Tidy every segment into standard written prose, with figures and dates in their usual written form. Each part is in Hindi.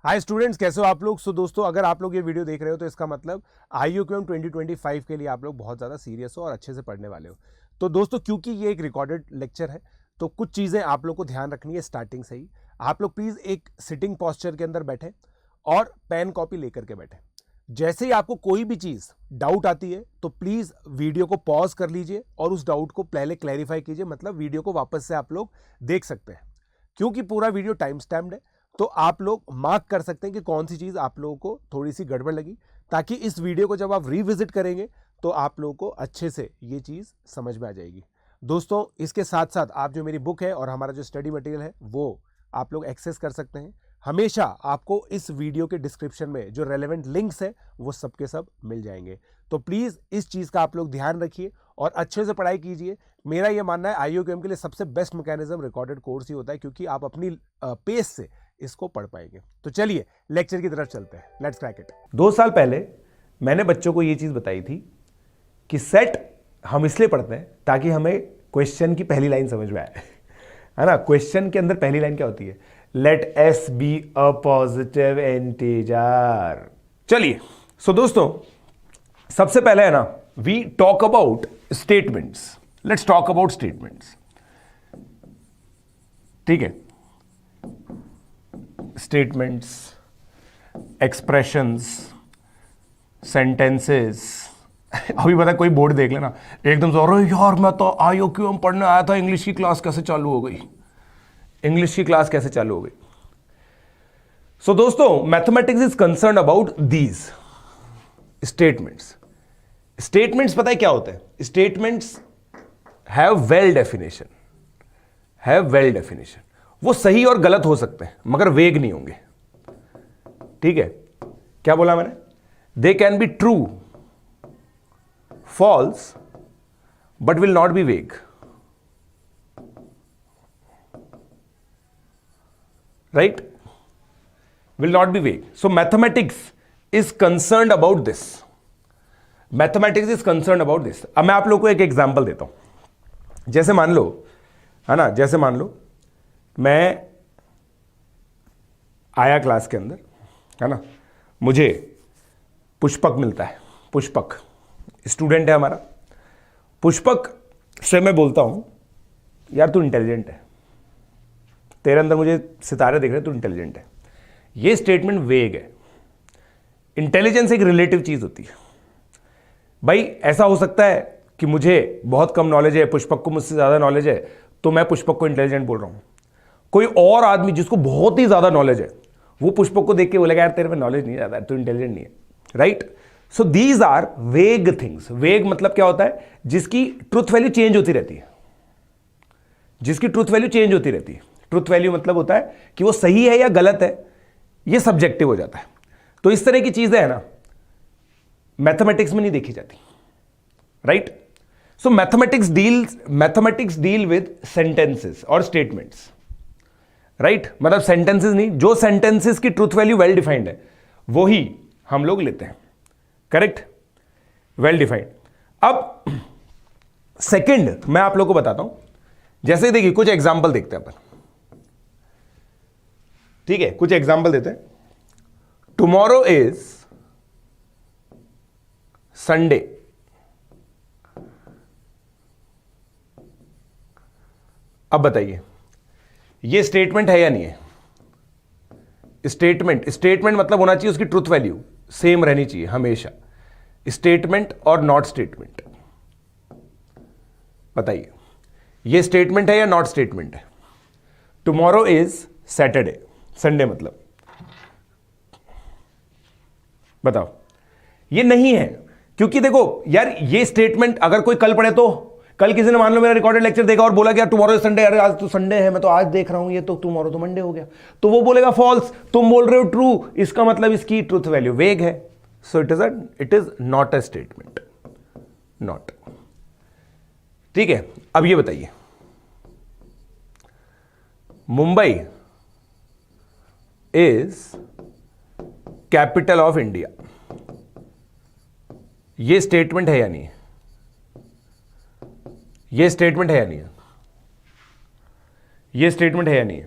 हाय स्टूडेंट्स, कैसे हो आप लोग। दोस्तों, अगर आप लोग ये वीडियो देख रहे हो तो इसका मतलब IUQM 2025 के लिए आप लोग बहुत ज़्यादा सीरियस हो और अच्छे से पढ़ने वाले हो। तो दोस्तों, क्योंकि ये एक रिकॉर्डेड लेक्चर है तो कुछ चीज़ें आप लोग को ध्यान रखनी है स्टार्टिंग से ही। आप लोग प्लीज़ एक सिटिंग पॉस्चर के अंदर बैठे और पेन कॉपी लेकर के बैठे। जैसे ही आपको कोई भी चीज़ डाउट आती है तो प्लीज़ वीडियो को पॉज कर लीजिए और उस डाउट को पहले क्लैरिफाई कीजिए, मतलब वीडियो को वापस से आप लोग देख सकते हैं। क्योंकि पूरा वीडियो टाइम स्टैम्प्ड है तो आप लोग मार्क कर सकते हैं कि कौन सी चीज़ आप लोगों को थोड़ी सी गड़बड़ लगी, ताकि इस वीडियो को जब आप रिविजिट करेंगे तो आप लोगों को अच्छे से ये चीज़ समझ में आ जाएगी। दोस्तों, इसके साथ साथ आप जो मेरी बुक है और हमारा जो स्टडी मटेरियल है वो आप लोग एक्सेस कर सकते हैं। हमेशा आपको इस वीडियो के डिस्क्रिप्शन में जो रेलेवेंट लिंक्स है वो सब के सब मिल जाएंगे। तो प्लीज़ इस चीज़ का आप लोग ध्यान रखिए और अच्छे से पढ़ाई कीजिए। मेरा ये मानना है IUQM के लिए सबसे बेस्ट मैकेनिज्म रिकॉर्डेड कोर्स ही होता है, क्योंकि आप अपनी पेस से इसको पढ़ पाएंगे। तो चलिए लेक्चर की तरफ चलते हैं। Let's crack it. 2 साल पहले मैंने बच्चों को ये चीज बताई थी कि सेट हम इसलिए पढ़ते हैं ताकि हमें क्वेश्चन की पहली लाइन समझ में आए, है ना। क्वेश्चन के अंदर पहली लाइन क्या होती है? Let S be a positive integer. चलिए, दोस्तों, सबसे पहले है ना, we talk about statements. Let's talk about statements. ठीक है, स्टेटमेंट्स, एक्सप्रेशंस, सेंटेंसेस। अभी पता कोई बोर्ड देख लेना एकदम से, अरे यार मैं तो IUQM पढ़ने आया था, इंग्लिश की क्लास कैसे चालू हो गई, इंग्लिश की क्लास कैसे चालू हो गई। दोस्तों, mathematics is concern about these statements. Statements पता है क्या होते हैं? स्टेटमेंट्स हैव वेल डेफिनेशन, वो सही और गलत हो सकते हैं मगर वेग नहीं होंगे। ठीक है, क्या बोला मैंने? They can be true, false, but will not be vague. Right? Will not be vague. So mathematics is concern about this. अब मैं आप लोग को एक एग्जांपल देता हूं। जैसे मान लो, है ना, जैसे मान लो मैं आया क्लास के अंदर, है ना, मुझे पुष्पक मिलता है। पुष्पक स्टूडेंट है हमारा। पुष्पक से मैं बोलता हूं, यार तू इंटेलिजेंट है, तेरे अंदर मुझे सितारे दिख रहे हैं, तू इंटेलिजेंट है। ये स्टेटमेंट वेग है। इंटेलिजेंस एक रिलेटिव चीज होती है भाई। ऐसा हो सकता है कि मुझे बहुत कम नॉलेज है, पुष्पक को मुझसे ज्यादा नॉलेज है, तो मैं पुष्पक को इंटेलिजेंट बोल रहा हूं। कोई और आदमी जिसको बहुत ही ज्यादा नॉलेज है, वो पुष्पक को देख के बोलेगा यार तेरे में नॉलेज नहीं ज्यादा है, तू इंटेलिजेंट नहीं है। राइट? सो दीज आर वेग थिंग्स। वेग मतलब क्या होता है? जिसकी ट्रुथ वैल्यू चेंज होती रहती है। ट्रुथ वैल्यू मतलब होता है कि वो सही है या गलत है, ये सब्जेक्टिव हो जाता है। तो इस तरह की चीजें है ना, मैथमेटिक्स में नहीं देखी जाती। Right? So mathematics deal with sentences और स्टेटमेंट्स। राइट? मतलब सेंटेंसेस नहीं, जो सेंटेंसेस की ट्रुथ वैल्यू वेल डिफाइंड है वो ही हम लोग लेते हैं। करेक्ट? Well defined. अब सेकंड मैं आप लोग को बताता हूं। जैसे देखिए, कुछ एग्जांपल देखते हैं अपन। ठीक है, कुछ एग्जांपल देते हैं। Tomorrow is Sunday. अब बताइए, ये स्टेटमेंट है या नहीं है? स्टेटमेंट मतलब होना चाहिए उसकी ट्रुथ वैल्यू सेम रहनी चाहिए हमेशा। स्टेटमेंट और नॉट स्टेटमेंट। बताइए, ये स्टेटमेंट है या नॉट स्टेटमेंट है? टुमारो इज सैटरडे, संडे मतलब। बताओ, ये नहीं है। क्योंकि देखो यार, ये स्टेटमेंट अगर कोई कल पढ़े तो, कल किसी ने मान लो मेरा रिकॉर्डेड लेक्चर देखा और बोला कि यार टुमारो संडे, अरे आज तो संडे है, मैं तो आज देख रहा हूं, ये तो टुमारो तो मंडे हो गया, तो वो बोलेगा फॉल्स। तुम बोल रहे हो ट्रू, इसका मतलब इसकी ट्रुथ वैल्यू वेग है। So it is not a statement. Not. ठीक है, अब ये बताइए, Mumbai is capital of India. ये स्टेटमेंट है या नहीं? ये स्टेटमेंट है या नहीं? ये स्टेटमेंट है या नहीं?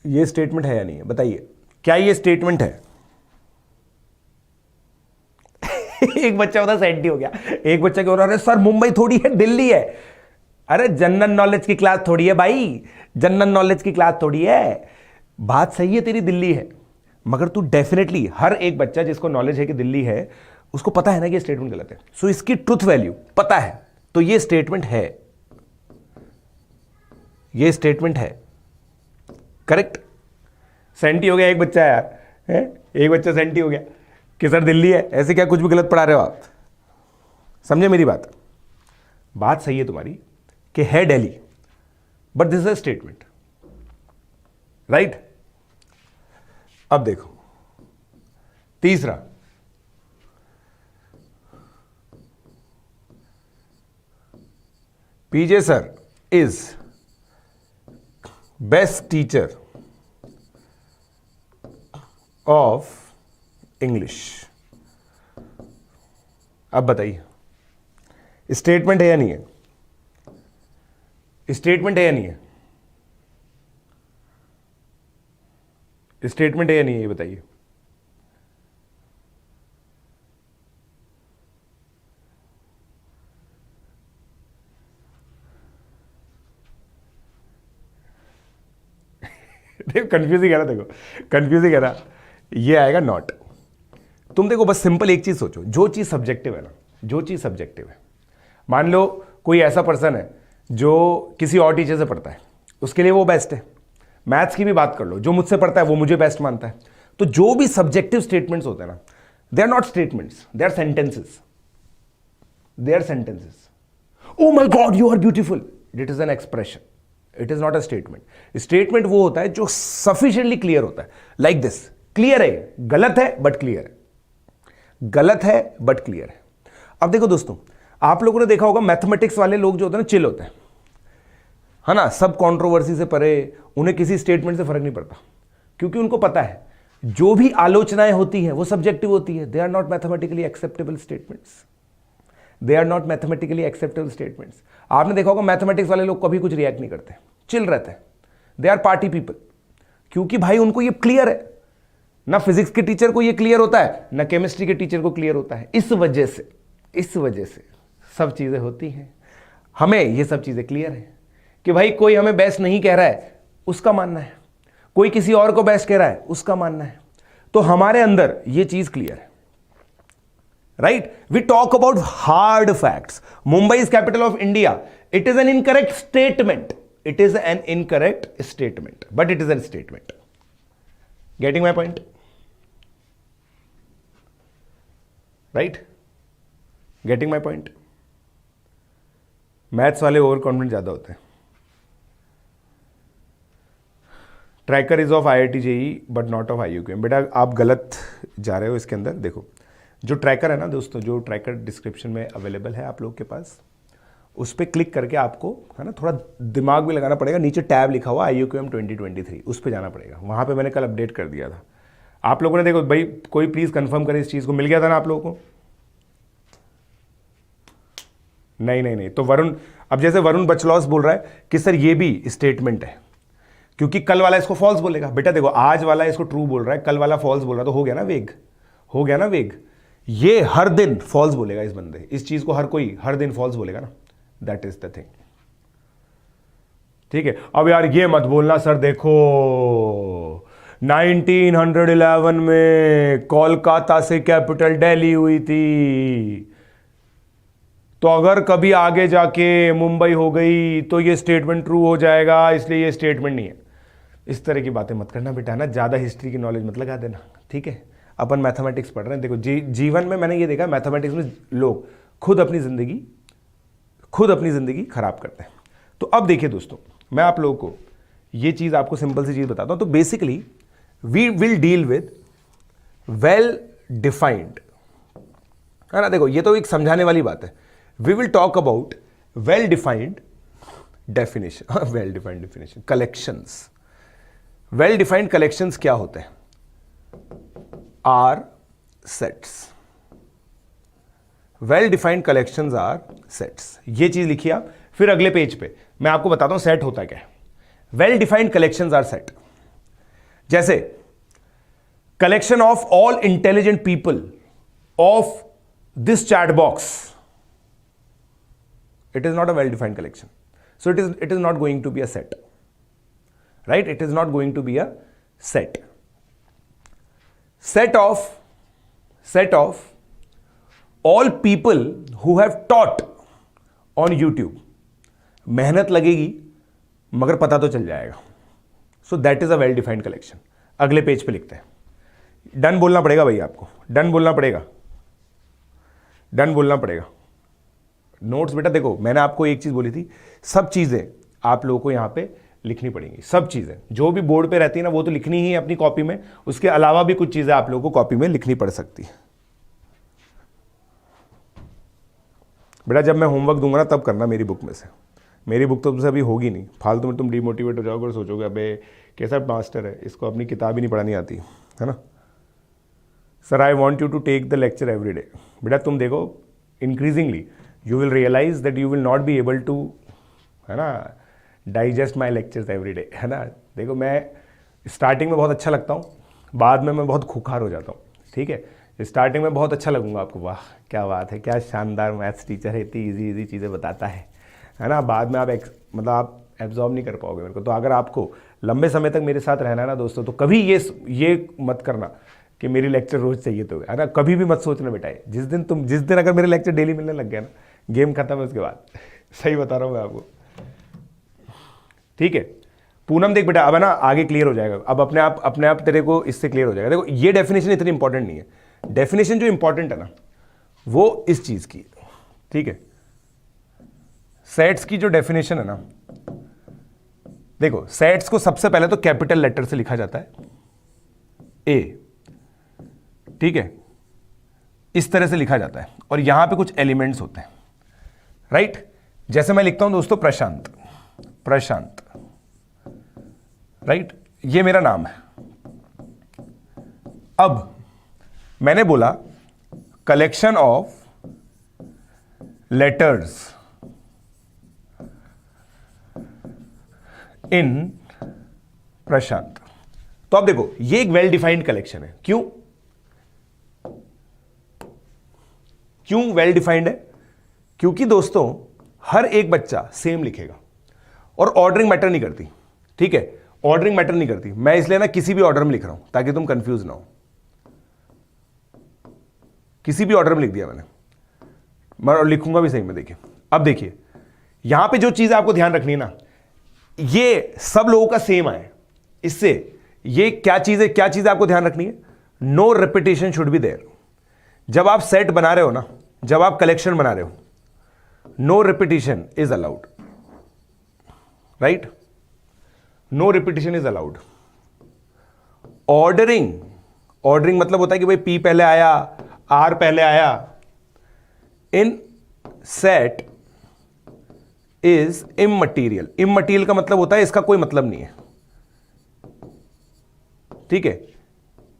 ये स्टेटमेंट है या नहीं है, बताइए, क्या ये स्टेटमेंट है? एक बच्चा होता सेंटी हो गया, एक बच्चा क्या हो रहा है, सर मुंबई थोड़ी है, दिल्ली है। अरे जनरल नॉलेज की क्लास थोड़ी है भाई, जनरल नॉलेज की क्लास थोड़ी है। बात सही है तेरी, दिल्ली है, मगर तू डेफिनेटली, हर एक बच्चा जिसको नॉलेज है कि दिल्ली है, उसको पता है ना कि ये स्टेटमेंट गलत है। सो इसकी ट्रुथ वैल्यू पता है, तो ये स्टेटमेंट है, ये स्टेटमेंट है करेक्ट। सेंटी हो गया एक बच्चा यार, है? एक बच्चा सेंटी हो गया कि सर दिल्ली है, ऐसे क्या कुछ भी गलत पढ़ा रहे हो आप? समझे मेरी बात? बात सही है तुम्हारी कि है Delhi, but this is a statement, right? अब देखो तीसरा, PJ sir is best teacher of English. अब बताइए, स्टेटमेंट है या नहीं है? स्टेटमेंट है या नहीं है? स्टेटमेंट है या नहीं है, ये बताइए। देखो कंफ्यूजिंग है ना, देखो कंफ्यूजिंग है ना, ये आएगा नॉट। तुम देखो बस सिंपल एक चीज सोचो, जो चीज सब्जेक्टिव है ना, जो चीज सब्जेक्टिव है, मान लो कोई ऐसा पर्सन है जो किसी और टीचर से पढ़ता है, उसके लिए वो बेस्ट है। मैथ्स की भी बात कर लो, जो मुझसे पढ़ता है वो मुझे बेस्ट मानता है। तो जो भी सब्जेक्टिव स्टेटमेंट्स होते हैं ना, they are not statements, they are sentences, they are sentences. Oh my god you are beautiful, it is an expression, it is not a statement. Statement वो होता है जो सफिशिएंटली क्लियर होता है, लाइक दिस, क्लियर है, गलत है बट क्लियर है, गलत है बट क्लियर है। अब देखो दोस्तों, आप लोगों ने देखा होगा मैथमेटिक्स वाले लोग जो होते हैं ना, चिल होते हैं, है ना, सब कंट्रोवर्सी से परे, उन्हें किसी स्टेटमेंट से फर्क नहीं पड़ता, क्योंकि उनको पता है जो भी आलोचनाएं होती हैं वो सब्जेक्टिव होती है। They are not mathematically acceptable statements, they are not mathematically acceptable statements. आपने देखा होगा मैथमेटिक्स वाले लोग कभी कुछ रिएक्ट नहीं करते, चिल रहते हैं, दे आर पार्टी पीपल, क्योंकि भाई उनको ये क्लियर है ना, फिजिक्स के टीचर को ये क्लियर होता है ना केमिस्ट्री के टीचर को क्लियर होता है। इस वजह से सब चीजें होती हैं। हमें ये सब चीजें क्लियर है कि भाई कोई हमें बेस्ट नहीं कह रहा है, उसका मानना है, कोई किसी और को बेस्ट कह रहा है, उसका मानना है। तो हमारे अंदर ये चीज क्लियर है, right? We talk about hard facts. Mumbai is capital of India, it is an incorrect statement, it is an incorrect statement, but it is an statement. Getting my point? Right? Getting my point? Maths वाले ओवर कॉन्फिडेंट ज्यादा होते हैं। Tracker is of IIT JEE but not of IUQM। बेटा आप गलत जा रहे हो इसके अंदर। देखो जो ट्रैकर है ना दोस्तों, जो ट्रैकर डिस्क्रिप्शन में अवेलेबल है आप लोग के पास, उस पर क्लिक करके आपको, है ना, थोड़ा दिमाग भी लगाना पड़ेगा। नीचे टैब लिखा हुआ IUQM 2023, उस पर जाना पड़ेगा। वहाँ पे मैंने कल अपडेट कर दिया था। आप लोगों ने देखो भाई, कोई प्लीज़ कंफर्म करे इस चीज़ को, मिल गया था ना आप लोगों को? नहीं। तो वरुण, अब जैसे वरुण बचलॉस बोल रहा है कि सर ये भी स्टेटमेंट है, क्योंकि कल वाला इसको फॉल्स बोलेगा। बेटा देखो, आज वाला इसको ट्रू बोल रहा है, कल वाला फॉल्स बोल रहा है, तो हो गया ना वेग, हो गया ना वेग। ये हर दिन फॉल्स बोलेगा इस बंदे, इस चीज को हर कोई हर दिन फॉल्स बोलेगा ना, दैट इज द थिंग। ठीक है, अब यार ये मत बोलना सर देखो 1911 में कोलकाता से कैपिटल दिल्ली हुई थी, तो अगर कभी आगे जाके मुंबई हो गई तो ये स्टेटमेंट ट्रू हो जाएगा, इसलिए ये स्टेटमेंट नहीं है। इस तरह की बातें मत करना बेटा, ना ज़्यादा हिस्ट्री की नॉलेज मत लगा देना, ठीक है? अपन मैथमेटिक्स पढ़ रहे हैं। देखो जीवन में मैंने ये देखा, मैथमेटिक्स में लोग खुद अपनी ज़िंदगी खराब करते हैं। तो अब देखिए दोस्तों, मैं आप लोगों को ये चीज़, आपको सिंपल सी चीज़ बताता हूँ। तो basically we will deal with well defined, है ना। देखो ये तो एक समझाने वाली बात है। We will talk about well defined definition, well defined definition, collections. Well defined collections क्या होते हैं? Are sets. Well defined collections are sets, ये चीज लिखिए आप। फिर अगले पेज पे मैं आपको बताता हूं सेट होता क्या है। Well defined collections are set. जैसे collection of all intelligent people of this chat box, it is not a well defined collection, so it is not going to be a set, right? It is not going to be a set. Set of all people who have taught on YouTube. मेहनत लगेगी मगर पता तो चल जाएगा, so that is a well defined collection. अगले पेज पे लिखते हैं, डन बोलना पड़ेगा भाई, आपको डन बोलना पड़ेगा, डन बोलना पड़ेगा। नोट्स बेटा देखो, मैंने आपको एक चीज बोली थी, सब चीजें आप लोगों को यहां पे लिखनी पड़ेंगी, सब चीजें जो भी बोर्ड पे रहती है ना वो तो लिखनी ही है अपनी कॉपी में, उसके अलावा भी कुछ चीजें आप लोगों को कॉपी में लिखनी पड़ सकती है। बेटा जब मैं होमवर्क दूंगा ना तब करना मेरी बुक में से, मेरी बुक तो तुमसे अभी होगी नहीं, फालतू में तुम डिमोटिवेट हो जाओगे और सोचोगे अबे कैसा मास्टर है, इसको अपनी किताब ही नहीं पढ़ानी आती है ना। Sir I want you to take the lecture every day. बेटा तुम देखो increasingly you will realize that you will not be able to, है ना, digest my lectures every day, है ना। देखो मैं स्टार्टिंग में बहुत अच्छा लगता हूँ, बाद में मैं बहुत खुखार हो जाता हूँ, ठीक है। स्टार्टिंग में बहुत अच्छा लगूंगा आपको, वाह क्या बात है, क्या शानदार मैथ्स टीचर है, इतनी इजी चीज़ें बताता है ना। बाद में आप मतलब आप एब्जॉर्ब नहीं कर पाओगे मेरे को। तो अगर आपको लंबे समय तक मेरे साथ रहना है ना दोस्तों, तो कभी ये मत करना कि मेरी लेक्चर रोज चाहिए, तो है ना, कभी भी मत सोचना बेटा। जिस दिन अगर मेरे लेक्चर डेली मिलने लग गया ना, गेम खत्म है उसके बाद। सही बता रहा हूं मैं आपको, ठीक है। पूनम देख बेटा, अब है ना आगे क्लियर हो जाएगा, अब अपने आप तेरे को इससे क्लियर हो जाएगा। देखो ये डेफिनेशन इतनी इंपॉर्टेंट नहीं है, डेफिनेशन जो इंपॉर्टेंट है ना वो इस चीज की, ठीक है। सेट्स की जो डेफिनेशन है ना, देखो सेट्स को सबसे पहले तो कैपिटल लेटर से लिखा जाता है, ए, ठीक है, इस तरह से लिखा जाता है, और यहां पे कुछ एलिमेंट्स होते हैं, राइट। जैसे मैं लिखता हूं दोस्तों प्रशांत, प्रशांत, राइट, ये मेरा नाम है। अब मैंने बोला कलेक्शन ऑफ लेटर्स इन प्रशांत। तो अब देखो ये एक वेल डिफाइंड कलेक्शन है। क्यों वेल डिफाइंड है? क्योंकि दोस्तों हर एक बच्चा सेम लिखेगा और ऑर्डरिंग मैटर नहीं करती, ठीक है, ऑर्डरिंग मैटर नहीं करती। मैं इसलिए ना किसी भी ऑर्डर में लिख रहा हूं ताकि तुम कंफ्यूज ना हो। किसी भी ऑर्डर में लिख दिया मैंने, मैं लिखूंगा भी सही में। देखिए अब देखिए यहां पे जो चीज आपको ध्यान रखनी है ना, ये सब लोगों का सेम आए, इससे ये क्या चीज है, क्या चीज आपको ध्यान रखनी है, no repetition should be there. जब आप सेट बना रहे हो ना, जब आप कलेक्शन बना रहे हो, no repetition is allowed, right, no repetition is allowed. Ordering मतलब होता है कि भाई पी पहले आया, आर पहले आया। इन सेट इज इममटीरियल। इममटीरियल का मतलब होता है इसका कोई मतलब नहीं है, ठीक है।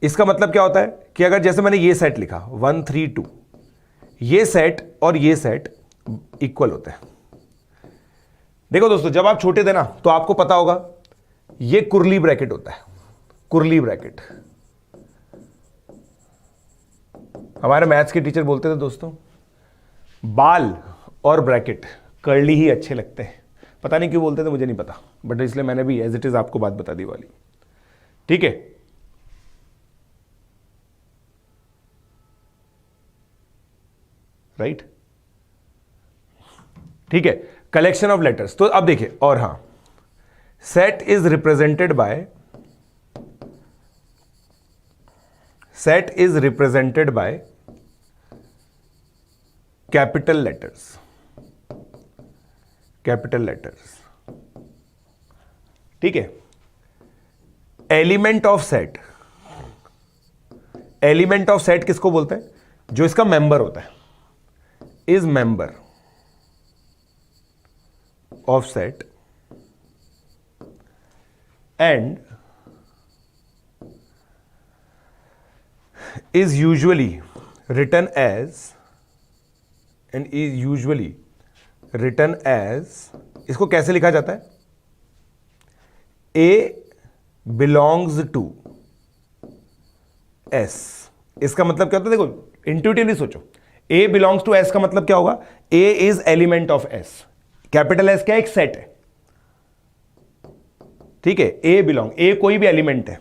इसका मतलब क्या होता है कि अगर जैसे मैंने ये सेट लिखा 1 3 2, ये सेट और ये सेट इक्वल होते हैं। देखो दोस्तों जब आप छोटे थे ना तो आपको पता होगा ये कुर्ली ब्रैकेट होता है, कुर्ली ब्रैकेट। हमारे मैथ्स के टीचर बोलते थे दोस्तों बाल और ब्रैकेट कर्ली ही अच्छे लगते हैं। पता नहीं क्यों बोलते थे, मुझे नहीं पता, बट इसलिए मैंने भी एज इट इज आपको बात बता दी वाली, ठीक है। राइट, ठीक है। कलेक्शन ऑफ लेटर्स, तो अब देखिए, और हां, set is represented by capital letters, capital letters, ठीक है। Element of set, element of set किसको बोलते हैं? जो इसका मेंबर होता है, is member of set and is usually written as, इसको कैसे लिखा जाता है? A belongs to S. इसका मतलब क्या होता है, देखो इंट्यूटिवली सोचो, ए बिलोंग्स टू एस का मतलब क्या होगा, A is element of S. Capital S क्या है, एक सेट है, ठीक है, ए बिलोंग, ए कोई भी एलिमेंट है,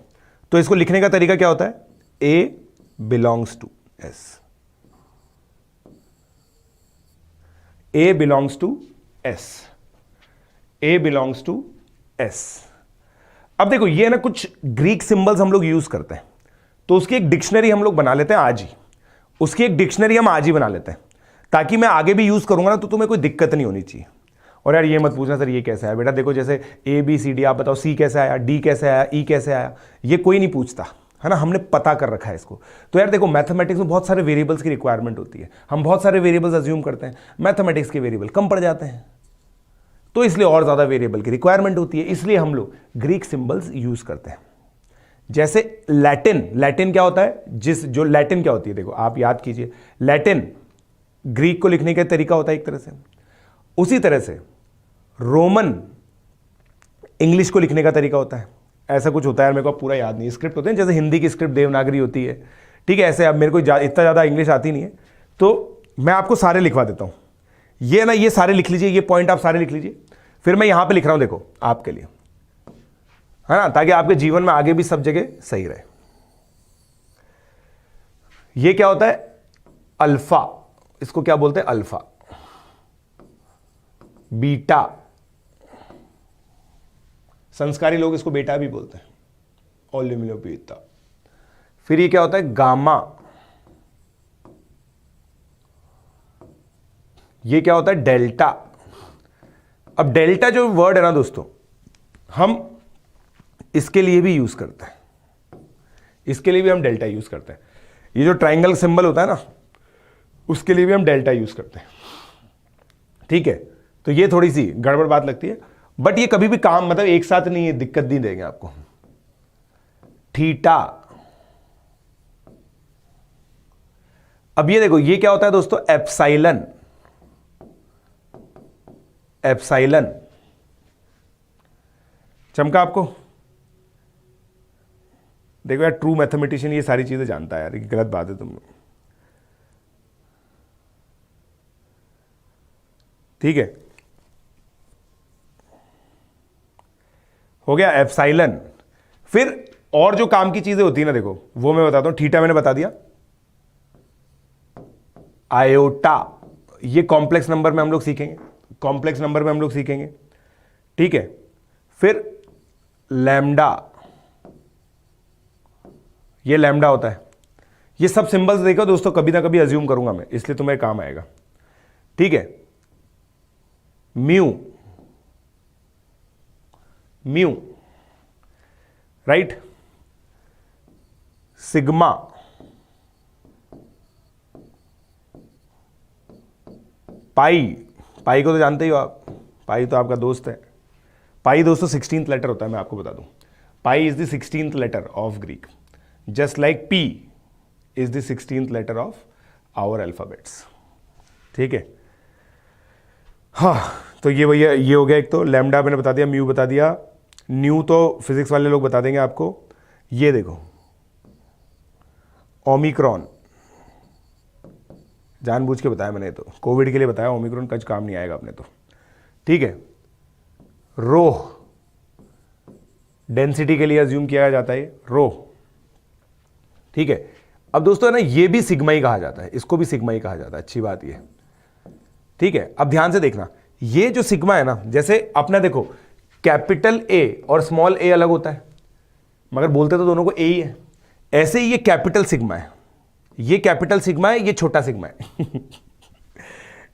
तो इसको लिखने का तरीका क्या होता है, A belongs to S, A belongs to S, A belongs to S. अब देखो ये ना कुछ ग्रीक सिंबल्स हम लोग यूज करते हैं, तो उसकी एक डिक्शनरी हम लोग बना लेते हैं आज ही, उसकी एक डिक्शनरी हम आज ही बना लेते हैं, ताकि मैं आगे भी यूज करूंगा ना तो तुम्हें कोई दिक्कत नहीं होनी चाहिए। और यार ये मत पूछना सर ये कैसे आया, बेटा देखो जैसे ए बी सी डी, आप बताओ सी कैसे आया, डी कैसे आया, ई कैसे आया, ये कोई नहीं पूछता है ना, हमने पता कर रखा है इसको। तो यार देखो मैथमेटिक्स में बहुत सारे वेरिएबल्स की रिक्वायरमेंट होती है, हम बहुत सारे वेरिएबल्स अज्यूम करते हैं, मैथमेटिक्स के वेरिएबल कम पड़ जाते हैं, तो इसलिए और ज्यादा वेरिएबल की रिक्वायरमेंट होती है, इसलिए हम लोग ग्रीक सिंबल्स यूज करते हैं। जैसे लैटिन, लैटिन क्या होता है, जो लैटिन क्या होती है, देखो आप याद कीजिए, लैटिन ग्रीक को लिखने का तरीका होता है एक तरह से, उसी तरह से रोमन इंग्लिश को लिखने का तरीका होता है, ऐसा कुछ होता है, मेरे को पूरा याद नहीं, स्क्रिप्ट होते हैं, जैसे हिंदी की स्क्रिप्ट देवनागरी होती है, ठीक है, ऐसे। अब मेरे को इतना ज़्यादा इंग्लिश आती नहीं है, तो मैं आपको सारे लिखवा देता हूँ, ये ना ये सारे लिख लीजिए, ये पॉइंट आप सारे लिख लीजिए, फिर मैं यहां पे लिख रहा हूं, देखो आपके लिए, है ना, ताकि आपके जीवन में आगे भी सब जगह सही रहे। ये क्या होता है, अल्फा, इसको क्या बोलते हैं, अल्फा, बीटा, संस्कारी लोग इसको बेटा भी बोलते हैं, ओलिमिलो बीटा। फिर ये क्या होता है, गामा, ये क्या होता है, डेल्टा। अब डेल्टा जो वर्ड है ना दोस्तों, हम इसके लिए भी यूज करते हैं, इसके लिए भी हम डेल्टा यूज करते हैं, ये जो ट्रायंगल सिंबल होता है ना, उसके लिए भी हम डेल्टा यूज करते हैं, ठीक है। तो ये थोड़ी सी गड़बड़ बात लगती है, बट ये कभी भी काम मतलब एक साथ नहीं है, दिक्कत नहीं देंगे आपको। थीटा, अब ये देखो ये क्या होता है दोस्तों, एप्साइलन, एप्साइलन, चमका आपको, देखो यार ट्रू मैथमेटिशियन ये सारी चीजें जानता है यार, ये गलत बात है तुम लोग, ठीक है, हो गया एप्साइलन। फिर और जो काम की चीजें होती है ना, देखो वो मैं बताता हूं, थीटा मैंने बता दिया, आयोटा, ये कॉम्प्लेक्स नंबर में हम लोग सीखेंगे, कॉम्प्लेक्स नंबर में हम लोग सीखेंगे, ठीक है। फिर लैम्डा, ये लैम्डा होता है, ये सब सिंबल्स देखो दोस्तों, कभी ना कभी अज्यूम करूंगा मैं, इसलिए तुम्हें काम आएगा, ठीक है। म्यू, म्यू, राइट, सिग्मा, पाई, पाई को तो जानते ही हो आप, पाई तो आपका दोस्त है, पाई दोस्तों 16th लेटर होता है, मैं आपको बता दूं, pi is the 16th letter of Greek, just like P is the 16th letter of our alphabets, ठीक है। हाँ, तो ये भैया ये हो गया एक, तो लैम्डा मैंने बता दिया, म्यू बता दिया, न्यू तो फिजिक्स वाले लोग बता देंगे आपको। ये देखो ओमिक्रॉन, जानबूझ के बताया मैंने, तो कोविड के लिए बताया, ओमिक्रॉन कुछ काम नहीं आएगा अपने तो, ठीक है। रो, डेंसिटी के लिए अज्यूम किया जाता है रो, ठीक है। अब दोस्तों ना ये भी सिग्मा ही कहा जाता है, इसको भी सिग्मा ही कहा जाता है, अच्छी बात ये, ठीक है। अब ध्यान से देखना, ये जो सिग्मा है ना, जैसे अपना देखो कैपिटल ए और स्मॉल ए अलग होता है, मगर बोलते तो दोनों को ए ही है, ऐसे ही ये कैपिटल सिग्मा है, ये कैपिटल सिग्मा है, ये छोटा सिग्मा है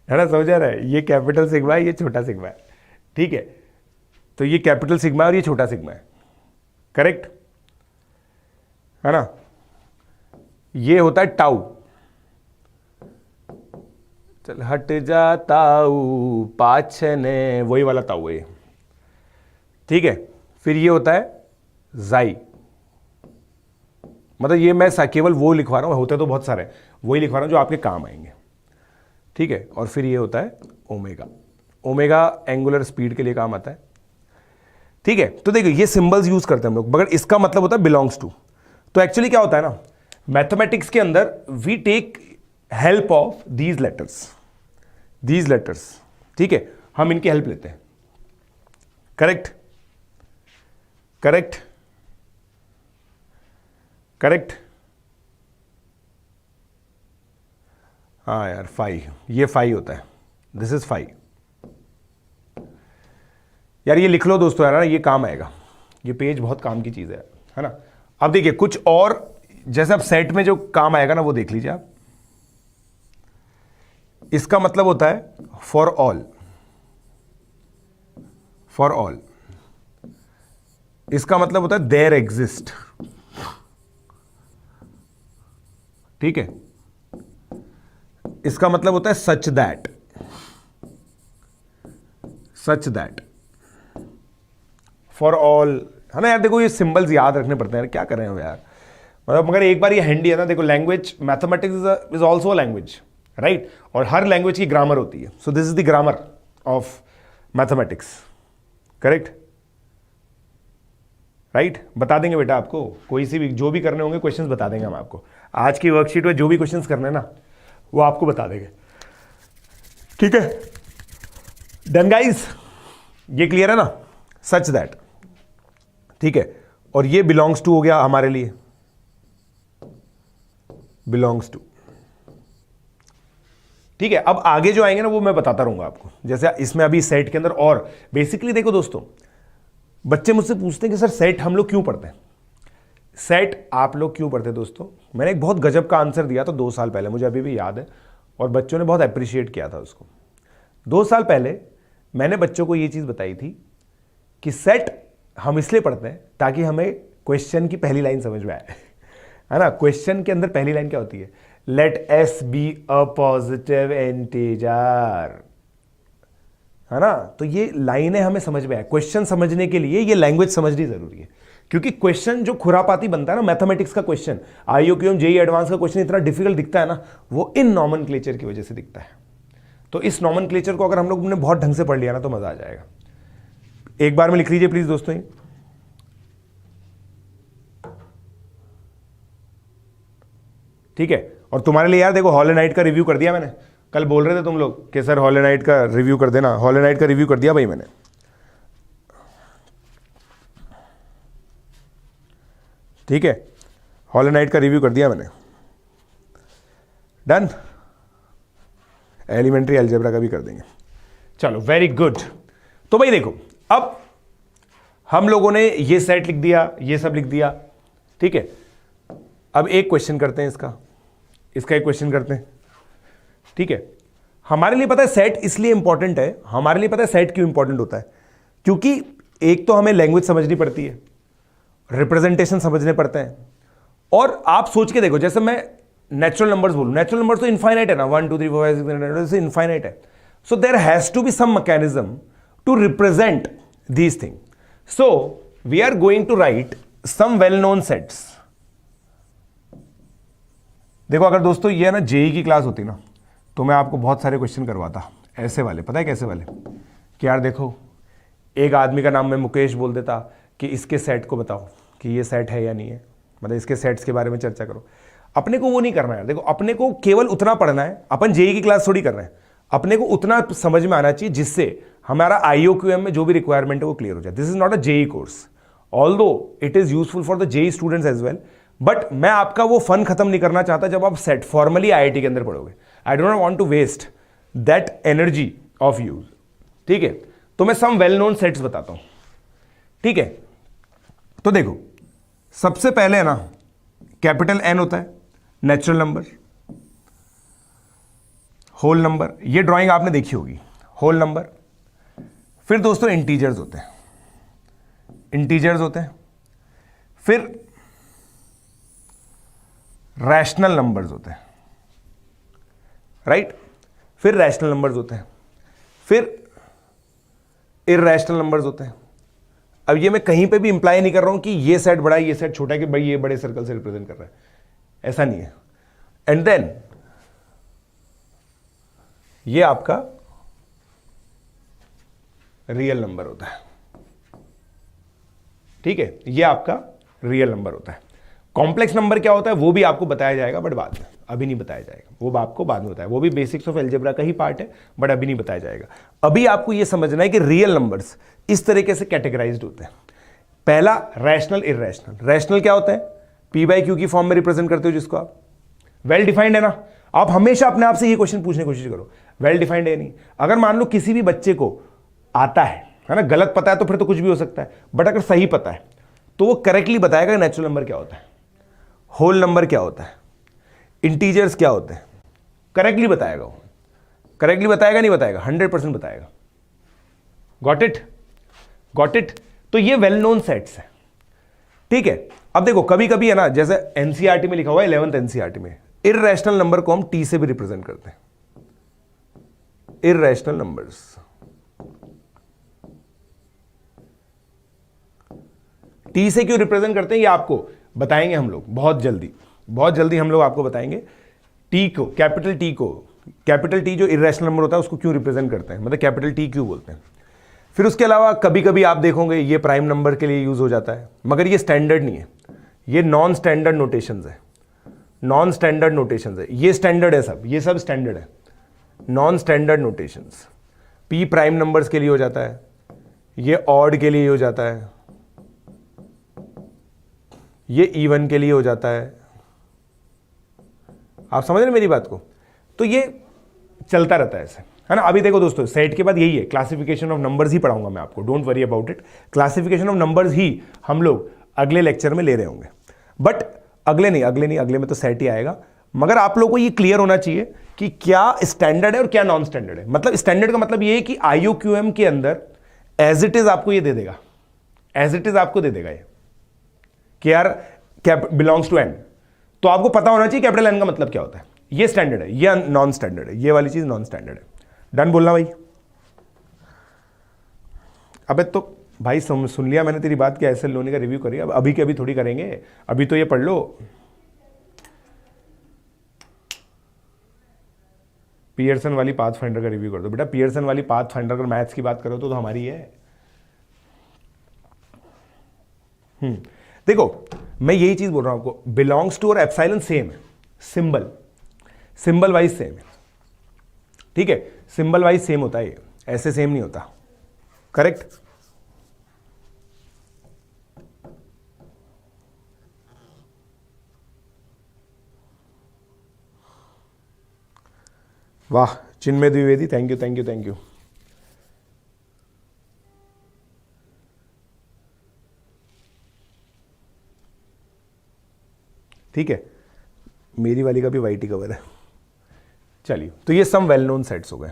है ना, समझ आ रहा है, ये कैपिटल सिग्मा है, ये छोटा सिग्मा है, ठीक है। तो ये कैपिटल सिग्मा है और ये छोटा सिग्मा है, करेक्ट है ना। ये होता है टाउ, चल हट जा ताऊ पाछने, वही वाला ताऊ है, ठीक है। फिर ये होता है जाई, मतलब ये मैं केवल वो लिखवा रहा हूं, होते तो बहुत सारे, वही लिखवा रहा हूं जो आपके काम आएंगे, ठीक है। और फिर ये होता है ओमेगा, ओमेगा एंगुलर स्पीड के लिए काम आता है, ठीक है। तो देखिए ये सिंबल्स यूज करते हैं हम लोग, मगर इसका मतलब होता है बिलोंग्स टू। तो एक्चुअली क्या होता है ना, मैथमेटिक्स के अंदर we take help of these letters, ठीक है, हम इनकी हेल्प लेते हैं। Correct, correct, correct. हाँ यार, 5, ये 5 होता है, दिस इज 5। यार ये लिख लो दोस्तों यार, ये काम आएगा, ये पेज बहुत काम की चीज है ना। अब देखिए कुछ और, जैसे अब सेट में जो काम आएगा ना वो देख लीजिए आप। इसका मतलब होता है फॉर ऑल, फॉर ऑल। इसका मतलब होता है देयर एग्जिस्ट, ठीक है। इसका मतलब होता है such that, such that, for all, है ना यार। देखो ये सिंबल्स याद रखने पड़ते हैं, क्या कर रहे हो यार, मतलब मगर एक बार ये हैंडी है ना। देखो language, mathematics is also a language, right. और हर लैंग्वेज की ग्रामर होती है, so this is the grammar of mathematics, correct, right. बता देंगे बेटा आपको, कोई सी भी जो भी करने होंगे क्वेश्चंस बता देंगे हम आपको। आज की वर्कशीट में जो भी क्वेश्चंस करने हैं ना वो आपको बता देंगे, ठीक है। डन गाइस, ये क्लियर है ना, सच दैट, ठीक है। और ये बिलोंग्स टू हो गया हमारे लिए, बिलोंग्स टू, ठीक है। अब आगे जो आएंगे ना वो मैं बताता रहूंगा आपको, जैसे इसमें अभी सेट के अंदर। और बेसिकली देखो दोस्तों, बच्चे मुझसे पूछते हैं कि सर सेट हम लोग क्यों पढ़ते हैं, सेट आप लोग क्यों पढ़ते हैं दोस्तों। मैंने एक बहुत गजब का आंसर दिया था 2 साल पहले, मुझे अभी भी याद है, और बच्चों ने बहुत अप्रिशिएट किया था उसको। 2 साल पहले मैंने बच्चों को ये चीज बताई थी कि सेट हम इसलिए पढ़ते हैं ताकि हमें क्वेश्चन की पहली लाइन समझ में आए, है ना। क्वेश्चन के अंदर पहली लाइन क्या होती है, let S be a positive integer, है ना। तो ये लाइनें हमें समझ में आए, क्वेश्चन समझने के लिए ये लैंग्वेज समझनी जरूरी है। क्योंकि क्वेश्चन जो खुरापाती बनता है ना, मैथमेटिक्स का क्वेश्चन, आईओक्यूएम जेईई एडवांस का क्वेश्चन इतना डिफिकल्ट दिखता है ना, वो इन नॉमेनक्लेचर की वजह से दिखता है। तो इस नॉमेनक्लेचर को अगर हम लोग ने बहुत ढंग से पढ़ लिया ना तो मजा आ जाएगा। एक बार में लिख लीजिए प्लीज दोस्तों, ठीक है। और तुम्हारे लिए यार देखो, हॉलो नाइट का रिव्यू कर दिया मैंने। कल बोल रहे थे तुम लोग कि सर हॉलो नाइट का रिव्यू कर देना, हॉलो नाइट का रिव्यू कर दिया भाई मैंने, ठीक है। हॉलो नाइट का रिव्यू कर दिया मैंने, डन। एलिमेंट्री अलजेब्रा का भी कर देंगे, चलो वेरी गुड। तो भाई देखो, अब हम लोगों ने ये सेट लिख दिया, ये सब लिख दिया, ठीक है। अब एक क्वेश्चन करते हैं इसका एक क्वेश्चन करते हैं, ठीक है। हमारे लिए पता है सेट इसलिए इंपॉर्टेंट है, हमारे लिए पता है सेट क्यों इंपॉर्टेंट होता है, क्योंकि एक तो हमें लैंग्वेज समझनी पड़ती है, रिप्रेजेंटेशन समझने पड़ते हैं। और आप सोच के देखो, जैसे मैं नेचुरल नंबर्स बोलूं, नेचुरल नंबर्स तो इनफाइनाइट है ना, 1 2 3 4 5 6 7 8 इनफाइनाइट है। So there has to be some mechanism to represent these thing. So we are going to write some well known sets. देखो अगर दोस्तों ये ना जेई की क्लास होती ना, तो मैं आपको बहुत सारे क्वेश्चन करवाता ऐसे वाले, पता है कैसे वाले, कि यार देखो एक आदमी का नाम मैं मुकेश बोल देता कि इसके सेट को बताओ कि ये सेट है या नहीं है, मतलब इसके सेट्स के बारे में चर्चा करो। अपने को वो नहीं करना है। देखो अपने को केवल उतना पढ़ना है, अपन जेई की क्लास थोड़ी कर रहे हैं, अपने को उतना समझ में आना चाहिए जिससे हमारा आईओक्यूएम में जो भी रिक्वायरमेंट है वो क्लियर हो जाए। This is not a JEE course, although it is useful for the JEE students as well, but मैं आपका वो फन खत्म नहीं करना चाहता जब आप सेट फॉर्मली आईआईटी के अंदर पढ़ोगे। I don't want to waste that energy of yours, ठीक है। तो मैं सम वेल नोन सेट्स बताता हूं, ठीक है। तो देखो सबसे पहले है ना, कैपिटल एन होता है नेचुरल नंबर, होल नंबर, ये ड्राइंग आपने देखी होगी, होल नंबर। फिर दोस्तों इंटीजर्स होते हैं, इंटीजर्स होते हैं। फिर रैशनल नंबर्स होते हैं, राइट। फिर रैशनल नंबर्स होते हैं, फिर इररैशनल नंबर्स होते हैं। अब ये मैं कहीं पे भी इंप्लाई नहीं कर रहा हूं कि ये सेट बड़ा है ये सेट छोटा है, कि भाई ये बड़े सर्कल से रिप्रेजेंट कर रहा है, ऐसा नहीं है। एंड देन ये आपका रियल नंबर होता है, ठीक है, ये आपका रियल नंबर होता है। कॉम्प्लेक्स नंबर क्या होता है वो भी आपको बताया जाएगा, बट बाद में, अभी नहीं बताया जाएगा, वो आपको बाद में बताया, वो भी बेसिक्स ऑफ एल्जेब्रा का ही पार्ट है, बट अभी नहीं बताया जाएगा। अभी आपको ये समझना है कि रियल नंबर्स इस तरीके से कैटेगराइज्ड होते हैं। पहला रैशनल, इररैशनल। रैशनल क्या होता है? पी बाई क्यू की फॉर्म में रिप्रेजेंट करते हो जिसको आप, वेल डिफाइंड है ना। आप हमेशा अपने आप से ये क्वेश्चन पूछने की कोशिश करो, वेल डिफाइंड है नहीं। अगर मान लो किसी भी बच्चे को आता है ना, गलत पता है तो फिर तो कुछ भी हो सकता है, बट अगर सही पता है तो वो करेक्टली बताएगा नेचुरल नंबर क्या होता है, होल नंबर क्या होता है, इंटीजर्स क्या होते हैं, करेक्टली बताएगा वो। करेक्टली बताएगा नहीं बताएगा? 100% बताएगा। Got it? Got it? तो ये वेल नोन सेट्स है, ठीक है। अब देखो कभी कभी है ना, जैसे एनसीईआरटी में लिखा हुआ है 11th एनसीईआरटी में, इररेशनल नंबर को हम टी से भी रिप्रेजेंट करते हैं। इररेशनल नंबर्स, टी से क्यों रिप्रेजेंट करते हैं ये आपको बताएंगे हम लोग बहुत जल्दी, बहुत जल्दी हम लोग आपको बताएंगे। टी को, कैपिटल टी जो इररेशनल नंबर होता है उसको क्यों रिप्रेजेंट करते हैं, मतलब कैपिटल टी क्यों बोलते हैं। फिर उसके अलावा कभी कभी आप देखोगे ये प्राइम नंबर के लिए यूज हो जाता है, मगर ये स्टैंडर्ड नहीं है, ये नॉन स्टैंडर्ड नोटेशंस है। नॉन स्टैंडर्ड नोटेशंस है, ये स्टैंडर्ड है सब, ये सब स्टैंडर्ड है। Non standard notations P prime numbers के लिए हो जाता है, ये ऑड के लिए हो जाता है, ये इवन के लिए हो जाता है। आप समझ रहे मेरी बात को? तो ये चलता रहता है ऐसे, है ना। अभी देखो दोस्तों, सेट के बाद यही है, क्लासिफिकेशन ऑफ नंबर्स ही पढ़ाऊंगा मैं आपको, don't worry about it. Classification of numbers ही हम लोग अगले लेक्चर में ले रहे होंगे, बट अगले में तो सेट ही आएगा। मगर आप लोगों को ये क्लियर होना चाहिए कि क्या स्टैंडर्ड है और क्या नॉन स्टैंडर्ड है। मतलब स्टैंडर्ड का मतलब ये है कि IUQM के अंदर एज इट इज आपको ये दे देगा, एज इट इज आपको दे देगा ये कि यार कैप बिलोंग्स टू एन, तो आपको पता होना चाहिए कैपिटल एन का मतलब क्या होता है। ये स्टैंडर्ड है, ये नॉन स्टैंडर्ड है, ये वाली चीज नॉन स्टैंडर्ड है। डन बोलना भाई? अबे तो भाई सुन लिया मैंने तेरी बात, क्या एसएल लोनी का रिव्यू करिए, अब अभी के अभी थोड़ी करेंगे, अभी तो ये पढ़ लो। पियर्सन वाली पाथ फाइंडर का रिव्यू कर दो बेटा। पियर्सन वाली पाथ फाइंडर अगर मैथ्स की बात करो तो हमारी है। देखो मैं यही चीज बोल रहा हूं आपको, बिलोंग्स टू और एप्सिलॉन सेम है, सिंबल वाइज सेम है, ठीक है। सिंबल वाइज सेम होता है ये, ऐसे सेम नहीं होता, करेक्ट। वाह Chinmay Dwivedi, thank you thank you thank you. ठीक है, मेरी वाली का भी वाइट ही कवर है। चलिए, तो ये सम वेल नोन सेट्स हो गए।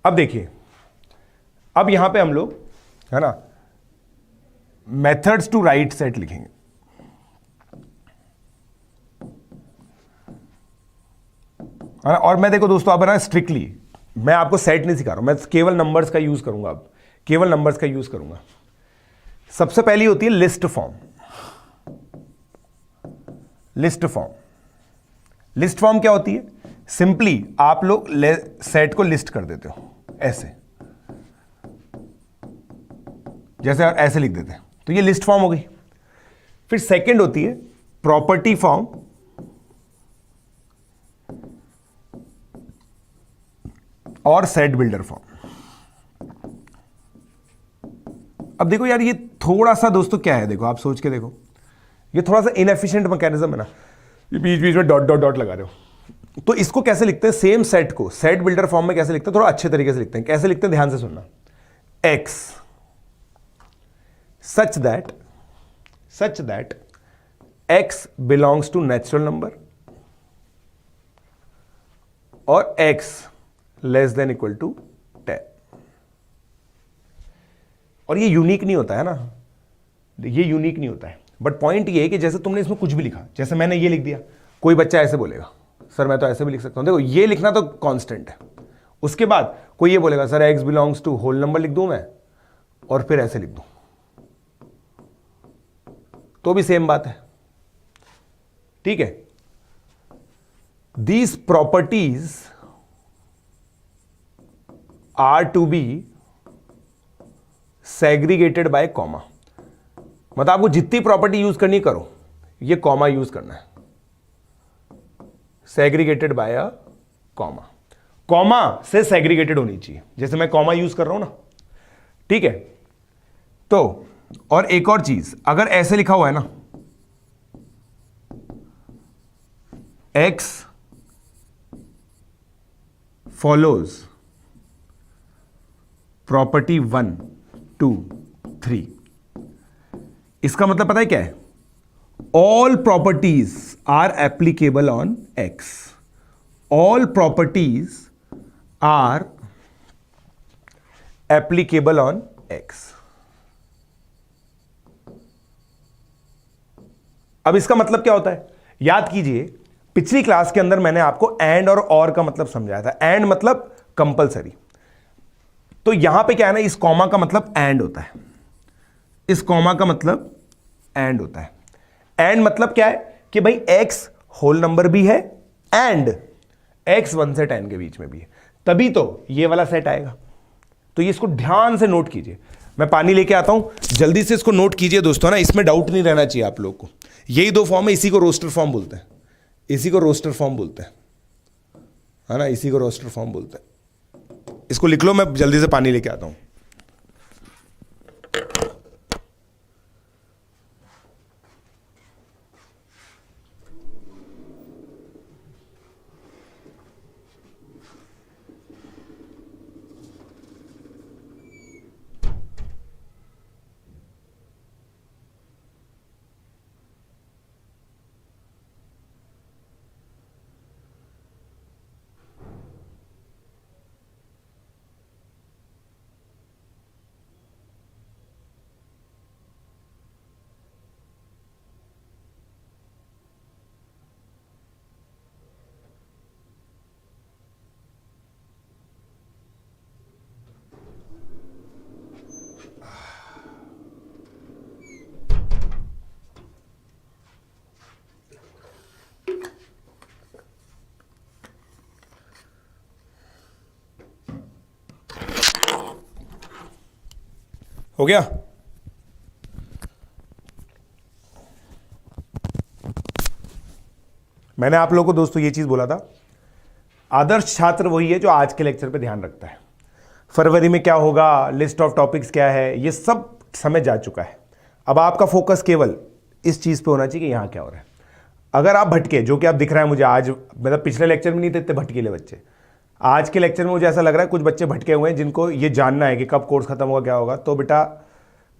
अब देखिए, अब यहां पे हम लोग है ना मेथड्स टू राइट सेट लिखेंगे। है ना, और मैं देखो दोस्तों अब ना स्ट्रिक्टली मैं आपको सेट नहीं सिखा रहा हूं, मैं केवल नंबर्स का यूज करूंगा, अब केवल नंबर्स का यूज करूंगा। सबसे पहली होती है list form. List form, list form क्या होती है? सिंपली आप लोग सेट को लिस्ट कर देते हो ऐसे, जैसे ऐसे लिख देते हैं, तो ये लिस्ट फॉर्म हो गई। फिर सेकंड होती है प्रॉपर्टी फॉर्म, और सेट बिल्डर फॉर्म। अब देखो यार, ये थोड़ा सा दोस्तों क्या है, देखो आप सोच के देखो, ये थोड़ा सा इनएफिशिएंट मैकेनिज्म है ना, ये बीच बीच में डॉट डॉट डॉट लगा रहे हो। तो इसको कैसे लिखते हैं, सेम सेट को सेट बिल्डर फॉर्म में कैसे लिखते हैं, थोड़ा अच्छे तरीके से लिखते हैं। कैसे लिखते हैं ध्यान से सुनना। X such that X belongs to natural number और X less than equal to 10। और ये यूनिक नहीं होता है ना, ये यूनिक नहीं होता है, बट पॉइंट ये है कि जैसे तुमने इसमें कुछ भी लिखा, जैसे मैंने ये लिख दिया, कोई बच्चा ऐसे बोलेगा सर मैं तो ऐसे भी लिख सकता हूं, देखो ये लिखना तो कांस्टेंट है। उसके बाद कोई ये बोलेगा sir X belongs to whole number लिख दूं मैं और फिर ऐसे लिख दूं, तो भी सेम बात है, ठीक है। These properties are to be segregated by comma। मतलब आपको जितनी प्रॉपर्टी यूज करनी करो, ये कॉमा यूज करना है, segregated by a comma. Comma से सेग्रीगेटेड होनी चाहिए, जैसे मैं कॉमा यूज कर रहा हूं ना, ठीक है। तो और एक और चीज, अगर ऐसे लिखा हुआ है ना, x फॉलोज प्रॉपर्टी 1 2 3, इसका मतलब पता है क्या है? All properties are applicable on x, all properties are applicable on x। अब इसका मतलब क्या होता है? याद कीजिए, पिछली क्लास के अंदर मैंने आपको एंड और का मतलब समझाया था। एंड मतलब कंपलसरी। तो यहां पे क्या है ना, इस कॉमा का मतलब एंड होता है, इस कॉमा का मतलब एंड होता है। एंड मतलब क्या है कि भाई x होल नंबर भी है एंड x 1 से 10 के बीच में भी है, तभी तो ये वाला सेट आएगा। तो ये इसको ध्यान से नोट कीजिए। मैं पानी लेके आता हूं, जल्दी से इसको नोट कीजिए दोस्तों, ना इसमें डाउट नहीं रहना चाहिए आप लोग को। यही दो फॉर्म है, इसी को रोस्टर फॉर्म बोलते हैं, इसी को रोस्टर फॉर्म बोलते हैं, है ना, इसी को रोस्टर फॉर्म बोलते हैं। इसको लिख लो, मैं जल्दी से पानी लेके आता हूं। हो गया? मैंने आप लोगों को दोस्तों ये चीज बोला था, आदर्श छात्र वही है जो आज के लेक्चर पे ध्यान रखता है। फरवरी में क्या होगा, लिस्ट ऑफ टॉपिक्स क्या है, ये सब समझ जा चुका है। अब आपका फोकस केवल इस चीज पे होना चाहिए कि यहां क्या हो रहा है। अगर आप भटके, जो कि आप दिख रहा है मुझे आज, मतलब पिछले लेक्चर में नहीं थे इतने भटकीले बच्चे, आज के लेक्चर में मुझे ऐसा लग रहा है कुछ बच्चे भटके हुए हैं जिनको ये जानना है कि कब कोर्स खत्म होगा, क्या होगा। तो बेटा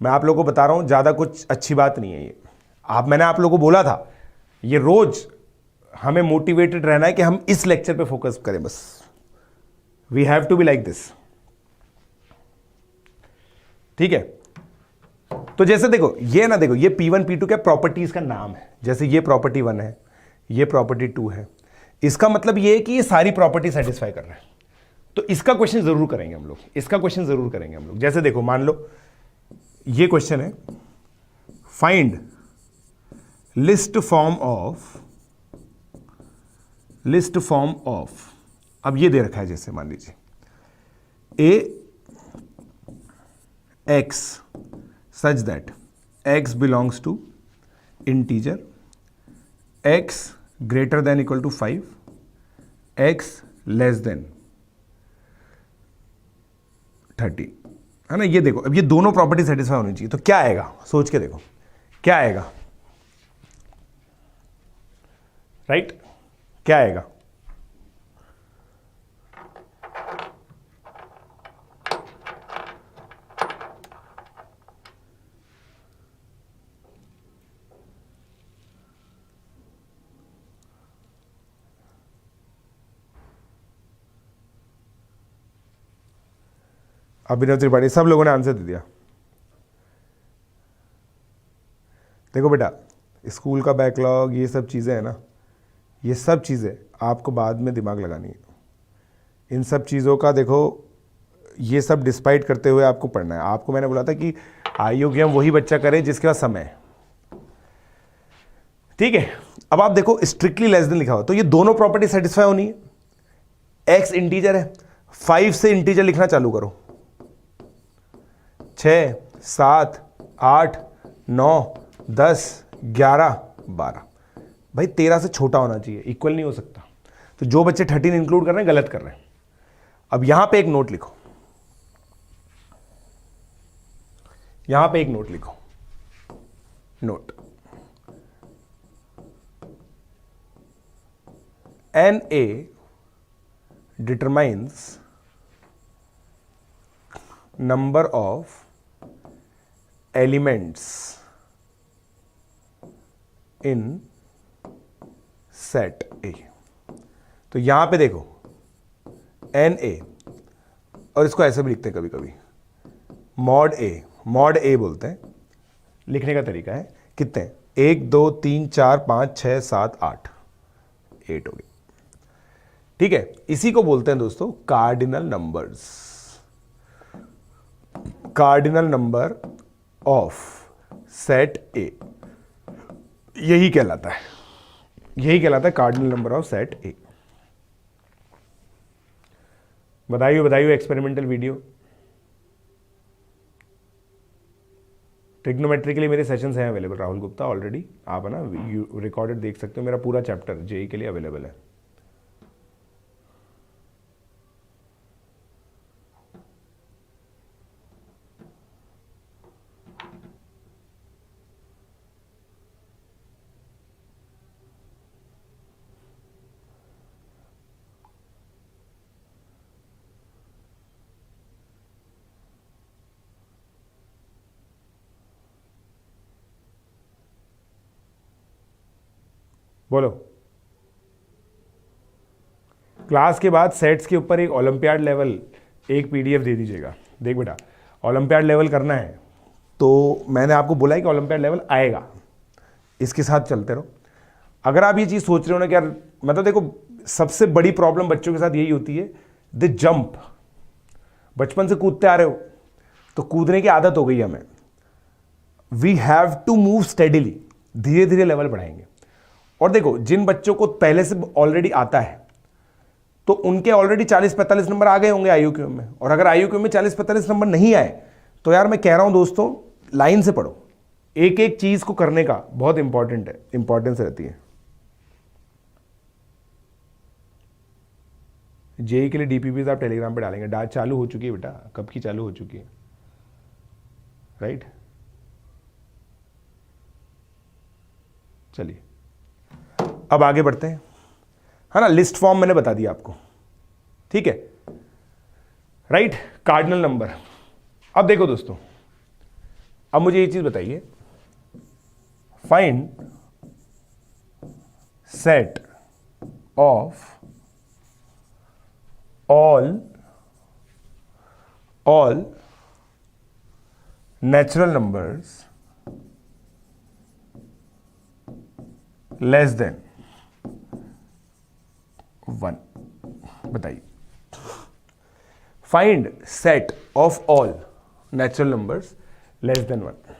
मैं आप लोगों को बता रहा हूं, ज्यादा कुछ अच्छी बात नहीं है ये। मैंने आप लोगों को बोला था, ये रोज हमें मोटिवेटेड रहना है कि हम इस लेक्चर पे फोकस करें बस। We have to be like this, ठीक है। तो जैसे देखो ये ना, देखो ये P1 P2 क्या प्रॉपर्टीज का नाम है। जैसे ये प्रॉपर्टी 1 है, ये प्रॉपर्टी 2 है, इसका मतलब ये है कि ये सारी प्रॉपर्टी सेटिस्फाई कर रहा है। तो इसका क्वेश्चन जरूर करेंगे हम लोग, इसका क्वेश्चन जरूर करेंगे हम लोग। जैसे देखो मान लो ये क्वेश्चन है, फाइंड लिस्ट फॉर्म ऑफ, अब ये दे रखा है, जैसे मान लीजिए x such that x belongs to integer, x greater than equal to 5, x less than 30, है ना। ये देखो, अब ये दोनों प्रॉपर्टी सेटिस्फाई होनी चाहिए। तो क्या आएगा, सोच के देखो क्या आएगा, राइट? क्या आएगा? अभिनव त्रिपाठी, सब लोगों ने आंसर दे दिया। देखो बेटा, स्कूल का बैकलॉग, ये सब चीज़ें हैं ना, ये सब चीज़ें आपको बाद में दिमाग लगानी है। इन सब चीज़ों का देखो, ये सब डिस्पाइट करते हुए आपको पढ़ना है। आपको मैंने बोला था कि आईओक्यूएम वही बच्चा करे जिसके पास समय है, ठीक है। अब आप देखो स्ट्रिक्टली लेस देन लिखा हुआ, तो ये दोनों प्रॉपर्टी सेटिस्फाई होनी है। एक्स इंटीजर है, 5 से इंटीजर लिखना चालू करो, 6 7 8 9, 10, 11, 12। भाई 13 से छोटा होना चाहिए, इक्वल नहीं हो सकता। तो जो बच्चे 13 इंक्लूड कर रहे हैं गलत कर रहे हैं। अब यहां पे एक नोट लिखो, यहां पे एक नोट लिखो, note NA determines number of elements in set A। तो यहां पे देखो NA, और इसको ऐसे भी लिखते हैं कभी कभी मॉड ए बोलते हैं। लिखने का तरीका है, कितने, 1 2 3 4 5 6 7 8 8 हो गए। ठीक है, इसी को बोलते हैं दोस्तों cardinal numbers, cardinal number of set ए। यही कहलाता है, यही कहलाता है कार्डिनल नंबर ऑफ सेट ए। बताइए बताइए एक्सपेरिमेंटल वीडियो। ट्रिग्नोमेट्री के लिए मेरे सेशंस हैं अवेलेबल, राहुल गुप्ता ऑलरेडी, आप है ना रिकॉर्डेड देख सकते हो, मेरा पूरा चैप्टर जेई के लिए अवेलेबल है। बोलो। क्लास के बाद सेट्स के ऊपर एक ओलंपियाड लेवल एक पीडीएफ दे दीजिएगा। देख बेटा, ओलंपियाड लेवल करना है तो मैंने आपको बोला है कि ओलंपियाड लेवल आएगा, इसके साथ चलते रहो। अगर आप ये चीज़ सोच रहे हो ना कि यार, मतलब देखो सबसे बड़ी प्रॉब्लम बच्चों के साथ यही होती है, द जंप। बचपन से कूदते आ रहे हो तो कूदने की आदत हो गई हमें। We have to move steadily, धीरे धीरे लेवल बढ़ाएंगे। और देखो जिन बच्चों को पहले से ऑलरेडी आता है तो उनके ऑलरेडी 40-45 नंबर आ गए होंगे आईक्यू में, और अगर आईक्यू में 40-45 नंबर नहीं आए तो यार मैं कह रहा हूं दोस्तों लाइन से पढ़ो। एक एक चीज को करने का बहुत इंपॉर्टेंट है, इंपॉर्टेंस रहती है। जेई के लिए डीपीपीज आप टेलीग्राम पे डालेंगे, डाल चालू हो चुकी है बेटा, कब की चालू हो चुकी है, राइट। चलिए अब आगे बढ़ते हैं, है ना। लिस्ट फॉर्म मैंने बता दिया आपको, ठीक है, राइट। Cardinal number. अब देखो दोस्तों, अब मुझे ये चीज बताइए, find set of all natural numbers less than 1। बताइए, find set of all natural numbers less than 1।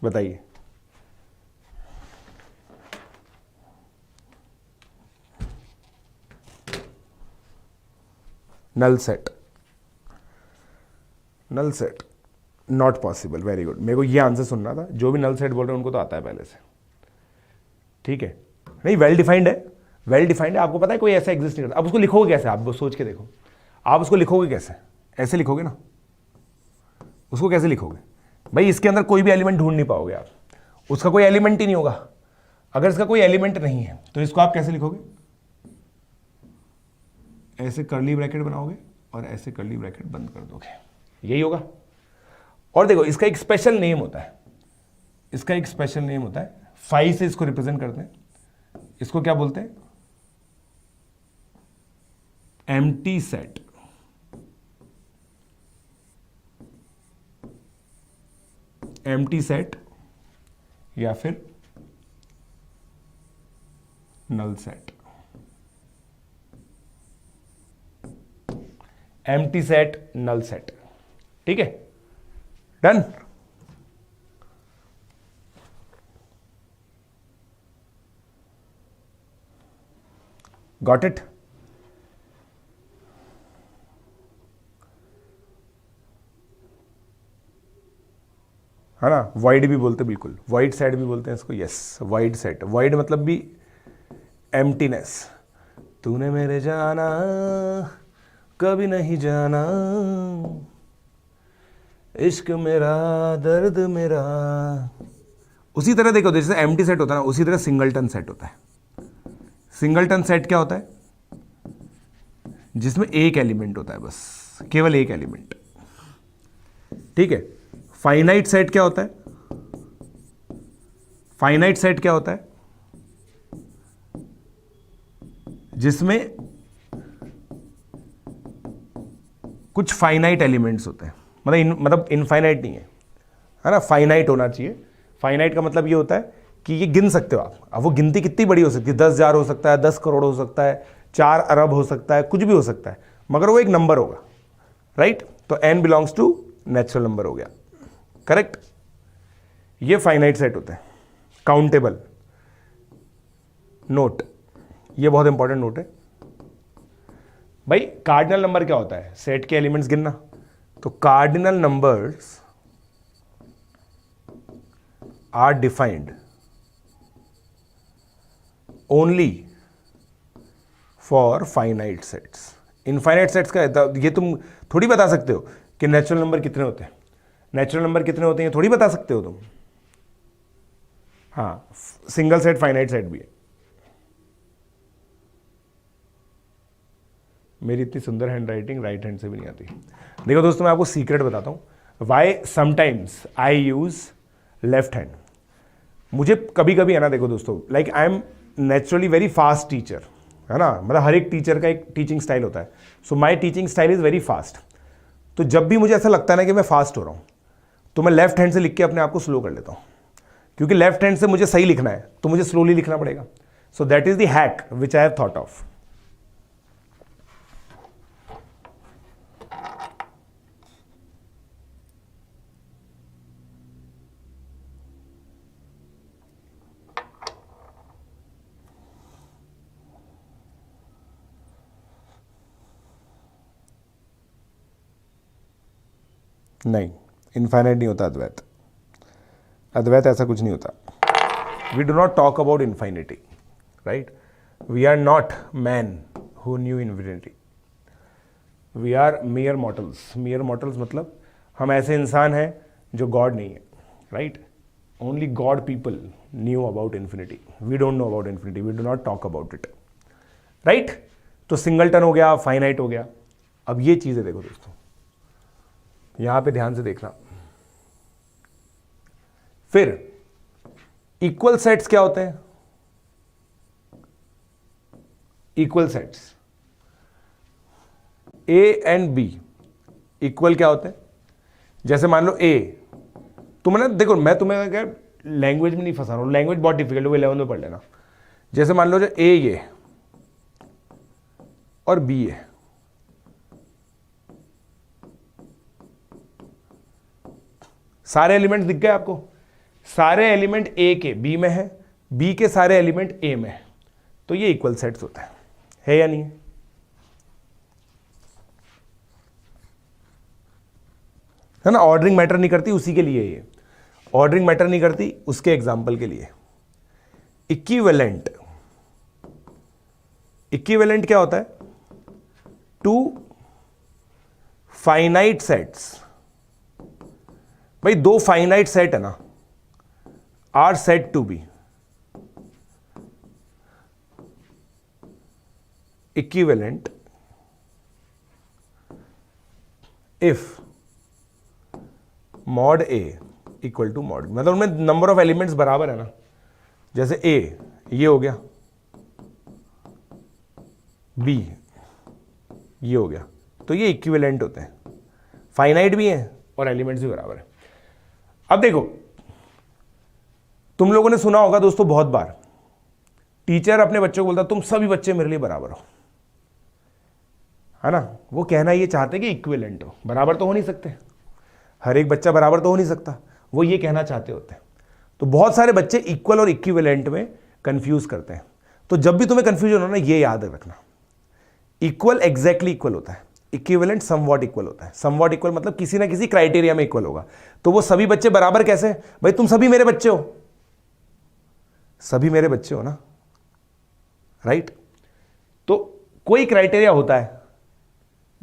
बताइए। Null set, null set not possible. Very good, मेरे को ये आंसर सुनना था। जो भी नल सेट बोल रहे हैं उनको तो आता है पहले से, ठीक है। नहीं, वेल डिफाइंड है, वेल डिफाइंड है। आपको पता है कोई ऐसा एग्जिस्ट नहीं करता। अब उसको लिखोगे कैसे, आप सोच के देखो, आप उसको लिखोगे कैसे, ऐसे लिखोगे ना, उसको कैसे लिखोगे भाई, इसके अंदर कोई भी एलिमेंट ढूंढ नहीं पाओगे आप, उसका कोई एलिमेंट ही नहीं होगा। अगर इसका कोई एलिमेंट नहीं है तो इसको आप कैसे लिखोगे, ऐसे कर्ली ब्रैकेट बनाओगे और ऐसे कर्ली ब्रैकेट बंद कर दोगे, यही होगा। और देखो इसका एक स्पेशल नेम होता है, इसका एक स्पेशल नेम होता है, 5 से इसको रिप्रेजेंट करते हैं। इसको क्या बोलते हैं, एम्प्टी सेट। एम्प्टी सेट या फिर null set. Empty set, null set, ठीक है, डन। Got it. है ना, वाइड भी बोलते, बिल्कुल वाइड सेट भी बोलते हैं इसको, यस वाइड सेट। वाइड मतलब भी एम्प्टीनेस। तूने मेरे जाना कभी नहीं जाना, इश्क मेरा दर्द मेरा। उसी तरह देखो, जैसे एम्प्टी सेट होता है ना, उसी तरह सिंगलटन सेट होता है। सिंगलटन सेट क्या होता है? जिसमें एक एलिमेंट होता है, बस केवल एक एलिमेंट, ठीक है। फाइनाइट सेट क्या होता है? फाइनाइट सेट क्या होता है? जिसमें कुछ फाइनाइट एलिमेंट्स होते हैं, मतलब इनफाइनाइट नहीं है ना, फाइनाइट होना चाहिए। फाइनाइट का मतलब ये होता है कि ये गिन सकते हो आप। अब वो गिनती कितनी बड़ी हो सकती है, 10,000 हो सकता है, 10 करोड़ हो सकता है, 4 अरब हो सकता है, कुछ भी हो सकता है, मगर वो एक नंबर होगा, राइट। तो n belongs to natural number हो गया, करेक्ट। ये फाइनाइट सेट होता है। काउंटेबल नोट, ये बहुत इंपॉर्टेंट नोट है भाई। कार्डिनल नंबर क्या होता है? सेट के एलिमेंट्स गिनना। तो cardinal numbers are defined only for finite sets. Infinite sets का ये तुम थोड़ी बता सकते हो कि नेचुरल नंबर कितने होते हैं। नेचुरल नंबर कितने होते हैं थोड़ी बता सकते हो तुम। हाँ, सिंगल सेट फाइनाइट सेट भी है। मेरी इतनी सुंदर हैंड राइटिंग राइट हैंड से भी नहीं आती। देखो दोस्तों, मैं आपको सीक्रेट बताता हूं why sometimes I use left hand. मुझे कभी कभी है ना, देखो दोस्तों, like I am naturally very fast teacher, है ना, मतलब हर एक टीचर का एक टीचिंग स्टाइल होता है। So my teaching style is very fast. तो जब भी मुझे ऐसा लगता है ना कि मैं फास्ट हो रहा हूं, तो मैं लेफ्ट हैंड से लिख के अपने आप को स्लो कर लेता हूं, क्योंकि लेफ्ट हैंड से मुझे सही लिखना है तो मुझे स्लोली लिखना पड़ेगा। So that is the hack which I have thought of. नहीं, इनफाइनाइट नहीं होता अद्वैत। अद्वैत ऐसा कुछ नहीं होता। We do not talk about infinity, right. We are not man who knew infinity, we are mere mortals. Mere mortals मतलब हम ऐसे इंसान हैं जो गॉड नहीं है, right. Only God people knew about infinity, we don't know about infinity, we do not talk about it, right. तो सिंगलटन हो गया, फाइनाइट हो गया। अब ये चीज़ें देखो दोस्तों, यहां पे ध्यान से देखना। फिर इक्वल सेट्स क्या होते हैं? Equal sets A and B equal क्या होते हैं? जैसे मान लो ए, तुमने देखो, मैं तुम्हें क्या लैंग्वेज में नहीं फंसा रहा हूं, लैंग्वेज बहुत डिफिकल्ट है, वो 11 में पढ़ लेना। जैसे मान लो जो ए ये और बी है, सारे एलिमेंट दिख गए आपको? सारे एलिमेंट ए के बी में है, बी के सारे एलिमेंट ए में है, तो ये इक्वल सेट्स होता है या नहीं? है ना, ऑर्डरिंग मैटर नहीं करती, उसी के लिए ये ऑर्डरिंग मैटर नहीं करती, उसके एग्जाम्पल के लिए। इक्विवेलेंट, इक्विवेलेंट क्या होता है? Two finite sets. भाई दो फाइनाइट सेट है ना, are set to be equivalent if mod A equal to mod, मतलब उनमें नंबर ऑफ एलिमेंट्स बराबर है ना। जैसे ए ये हो गया, बी ये हो गया, तो ये इक्विवेलेंट होते हैं, फाइनाइट भी हैं और एलिमेंट्स भी बराबर है। अब देखो, तुम लोगों ने सुना होगा दोस्तों बहुत बार, टीचर अपने बच्चों को बोलता तुम सभी बच्चे मेरे लिए बराबर हो, है ना। वो कहना ये चाहते कि इक्विवेलेंट हो, बराबर तो हो नहीं सकते, हर एक बच्चा बराबर तो हो नहीं सकता, वो ये कहना चाहते होते हैं। तो बहुत सारे बच्चे इक्वल और इक्विवेलेंट में कंफ्यूज करते हैं। तो जब भी तुम्हें कंफ्यूजन हो ना, ये याद रखना, इक्वल एग्जैक्टली इक्वल होता है, इक्विवेलेंट समवॉट इक्वल होता है। समवॉट इक्वल मतलब किसी ना किसी क्राइटेरिया में इक्वल होगा। तो वो सभी बच्चे बराबर कैसे? भाई तुम सभी मेरे बच्चे हो, सभी मेरे बच्चे हो ना, राइट? तो कोई क्राइटेरिया होता है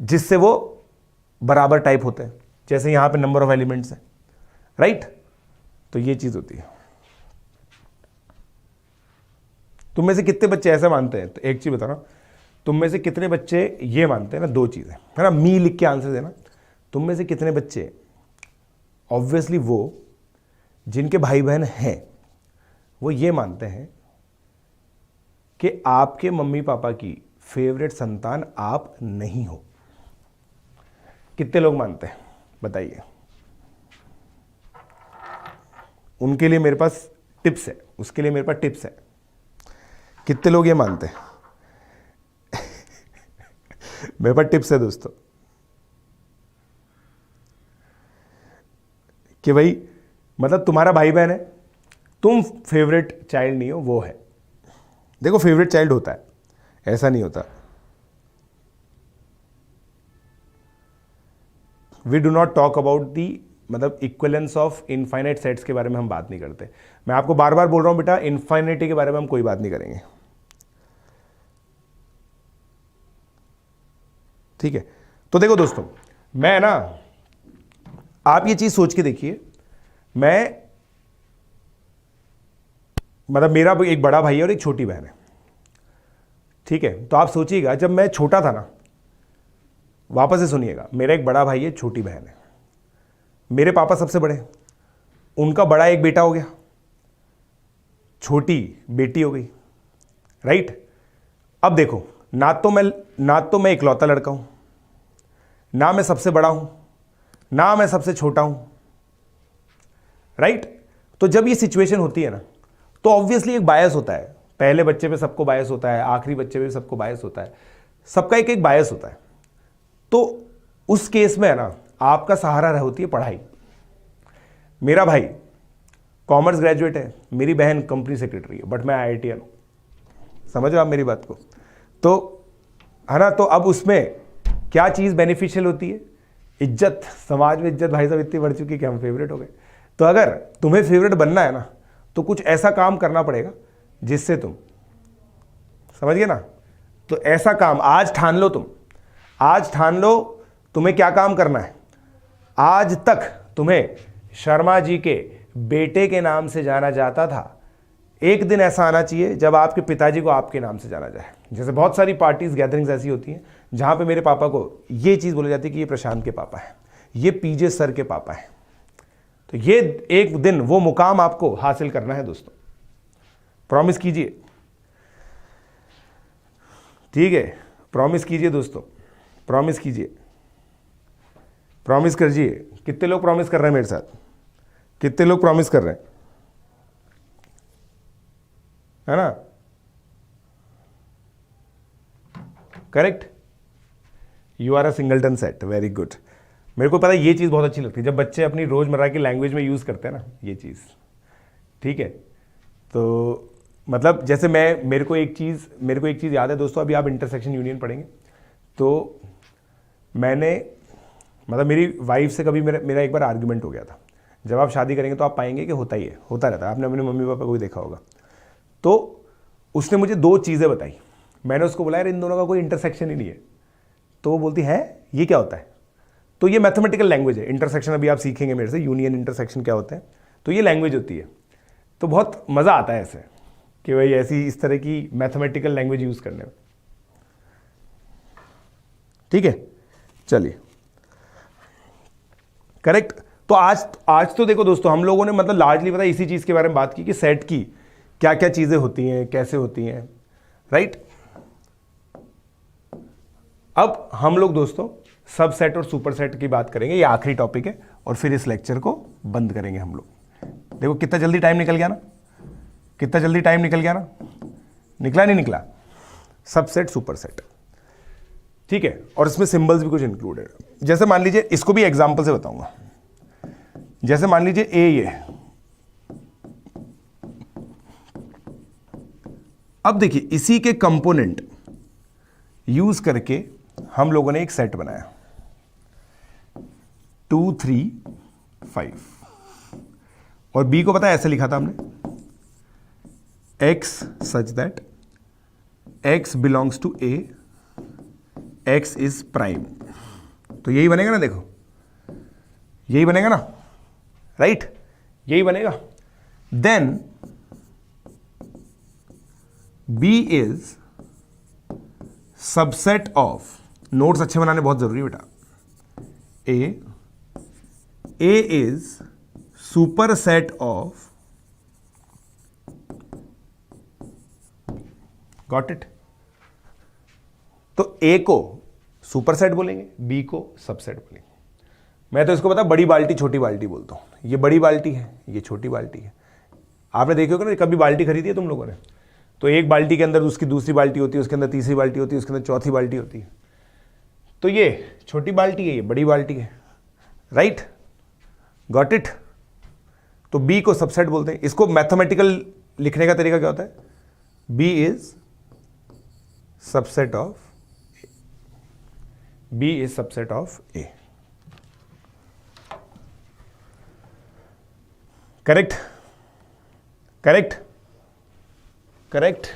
जिससे वो बराबर टाइप होते हैं, जैसे यहां पे नंबर ऑफ एलिमेंट्स है, राइट? तो ये चीज होती है। तुम में से कितने बच्चे ऐसे मानते हैं? तो एक चीज बता रहा हूं, तुम में से कितने बच्चे ये मानते हैं ना, दो चीजें है ना, मी लिख के आंसर देना। तुम में से कितने बच्चे, ऑब्वियसली वो जिनके भाई बहन हैं, वो ये मानते हैं कि आपके मम्मी पापा की फेवरेट संतान आप नहीं हो? कितने लोग मानते हैं बताइए? उनके लिए मेरे पास टिप्स है, उसके लिए मेरे पास टिप्स है। कितने लोग ये मानते हैं? मेरे पास टिप्स है दोस्तों कि भाई मतलब तुम्हारा भाई बहन है, तुम फेवरेट चाइल्ड नहीं हो, वो है। देखो फेवरेट चाइल्ड होता है, ऐसा नहीं होता। We do not talk about the मतलब इक्वलेंस ऑफ इनफाइनाइट सेट्स के बारे में हम बात नहीं करते। मैं आपको बार बार बोल रहा हूं बेटा, इनफाइनिटी के बारे में हम कोई बात नहीं करेंगे, ठीक है? तो देखो दोस्तों, मैं ना, आप ये चीज सोच के देखिए, मैं मतलब मेरा एक बड़ा भाई है और एक छोटी बहन है, ठीक है? तो आप सोचिएगा जब मैं छोटा था ना, वापस से सुनिएगा, मेरा एक बड़ा भाई है, छोटी बहन है, मेरे पापा सबसे बड़े, उनका बड़ा एक बेटा हो गया, छोटी बेटी हो गई, राइट? अब देखो, ना तो मैं इकलौता लड़का हूं, ना मैं सबसे बड़ा हूं, ना मैं सबसे छोटा हूं, राइट? तो जब ये सिचुएशन होती है ना, तो ऑब्वियसली एक बायस होता है। पहले बच्चे पे सबको बायस होता है, आखिरी बच्चे पे सबको बायस होता है, सबका एक एक बायस होता है। तो उस केस में है ना, आपका सहारा रह होती है पढ़ाई। मेरा भाई कॉमर्स ग्रेजुएट है, मेरी बहन कंपनी सेक्रेटरी है, बट मैं IITian हूं। समझ रहे हो आप मेरी बात को? तो है ना, तो अब उसमें क्या चीज बेनिफिशियल होती है? इज्जत। समाज में इज्जत भाई साहब इतनी बढ़ चुकी है कि हम फेवरेट हो गए। तो अगर तुम्हें फेवरेट बनना है ना, तो कुछ ऐसा काम करना पड़ेगा जिससे तुम, समझ गए ना? तो ऐसा काम आज ठान लो, तुम आज ठान लो तुम्हें क्या काम करना है। आज तक तुम्हें शर्मा जी के बेटे के नाम से जाना जाता था, एक दिन ऐसा आना चाहिए जब आपके पिताजी को आपके नाम से जाना जाए। जैसे बहुत सारी पार्टीज गैदरिंग्स ऐसी होती हैं जहां पे मेरे पापा को ये चीज बोली जाती है कि ये प्रशांत के पापा है, ये PJ सर के पापा है। तो ये एक दिन वो मुकाम आपको हासिल करना है दोस्तों, प्रॉमिस कीजिए, ठीक है? प्रॉमिस कीजिए दोस्तों, प्रॉमिस कीजिए, प्रॉमिस कीजिए। कितने लोग प्रॉमिस कर रहे हैं मेरे साथ? कितने लोग प्रॉमिस कर रहे हैं? है ना? Correct, you are a singleton set, very good. मेरे को पता है ये चीज़ बहुत अच्छी लगती है जब बच्चे अपनी रोज़मर्रा की लैंग्वेज में यूज़ करते हैं ना ये चीज़, ठीक है? तो मतलब जैसे मेरे को एक चीज़ याद है दोस्तों, अभी आप इंटरसेक्शन यूनियन पढ़ेंगे तो मैंने मतलब मेरी वाइफ से कभी मेरा एक बार आर्ग्यूमेंट हो गया था। जब आप शादी करेंगे तो आप पाएंगे कि होता ही है, होता रहता है, आपने अपने मम्मी पापा को भी देखा होगा। तो उसने मुझे दो चीज़ें बताई, मैंने उसको बोला यार इन दोनों का कोई इंटरसेक्शन ही नहीं है। तो वो बोलती है ये क्या होता है? तो ये मैथमेटिकल लैंग्वेज है, इंटरसेक्शन अभी आप सीखेंगे मेरे से, यूनियन इंटरसेक्शन क्या होता है। तो ये लैंग्वेज होती है। तो बहुत मज़ा आता है ऐसे कि भाई ऐसी इस तरह की मैथमेटिकल लैंग्वेज यूज़ करने में, ठीक है? चलिए, करेक्ट। तो आज तो देखो दोस्तों, हम लोगों ने मतलब लार्जली पता इसी चीज़ के बारे में बात की कि सेट की क्या क्या चीज़ें होती हैं, कैसे होती हैं, राइट? अब हम लोग दोस्तों सब सेट और सुपर सेट की बात करेंगे, ये आखिरी टॉपिक है, और फिर इस लेक्चर को बंद करेंगे हम लोग। देखो कितना जल्दी टाइम निकल गया ना, कितना जल्दी टाइम निकल गया ना, निकला नहीं निकला? सब सेट सुपर सेट, ठीक है? और इसमें सिंबल्स भी कुछ इंक्लूड है। जैसे मान लीजिए, इसको भी एग्जांपल से बताऊंगा। जैसे मान लीजिए ये, अब देखिए इसी के कंपोनेंट यूज करके हम लोगों ने एक सेट बनाया 2 3 5 और बी को पता है ऐसे लिखा था हमने x such that x belongs to a, x is prime. तो यही बनेगा ना, देखो यही बनेगा ना, राइट यही बनेगा। Then b is subset of, notes अच्छे बनाने बहुत जरूरी है बेटा, a is super set of, got it. तो a को सुपर सेट बोलेंगे, b को सबसेट बोलेंगे। मैं तो इसको पता बड़ी बाल्टी छोटी बाल्टी बोलता हूं। ये बड़ी बाल्टी है, ये छोटी बाल्टी है। आपने देखे होगा ना, कभी बाल्टी खरीदी है तुम लोगों ने, तो एक बाल्टी के अंदर उसकी दूसरी बाल्टी होती है, उसके अंदर तीसरी बाल्टी होती है, उसके अंदर चौथी बाल्टी होती है। तो ये छोटी बाल्टी है, ये बड़ी बाल्टी है, राइट, गॉट इट। तो b को सबसेट बोलते हैं। इसको मैथमेटिकल लिखने का तरीका क्या होता है, b is subset of, b is subset of a, correct correct correct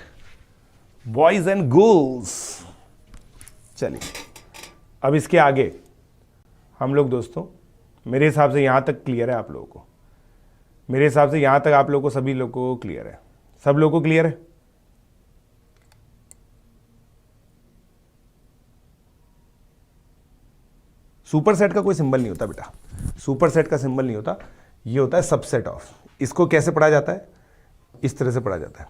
boys and girls. चलिए अब इसके आगे हम लोग दोस्तों, मेरे हिसाब से यहां तक क्लियर है आप लोगों को, मेरे हिसाब से यहां तक आप लोगों को, सभी लोगों को क्लियर है, सब लोगों को क्लियर है। सुपर सेट का कोई सिंबल नहीं होता बेटा, सुपर सेट का सिंबल नहीं होता, ये होता है सबसेट ऑफ। इसको कैसे पढ़ा जाता है, इस तरह से पढ़ा जाता है,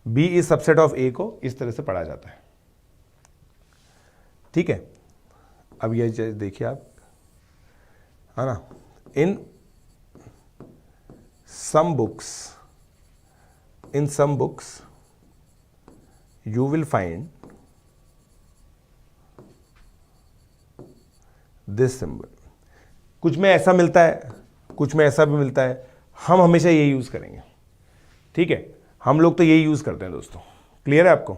b is subset of a को इस तरह से पढ़ा जाता है, ठीक है। अब ये देखिए आप, है ना, इन some books you will find this symbol। कुछ में ऐसा मिलता है, कुछ में ऐसा भी मिलता है, हम हमेशा ये यूज करेंगे, ठीक है। हम लोग तो ये यूज करते हैं दोस्तों, क्लियर है आपको,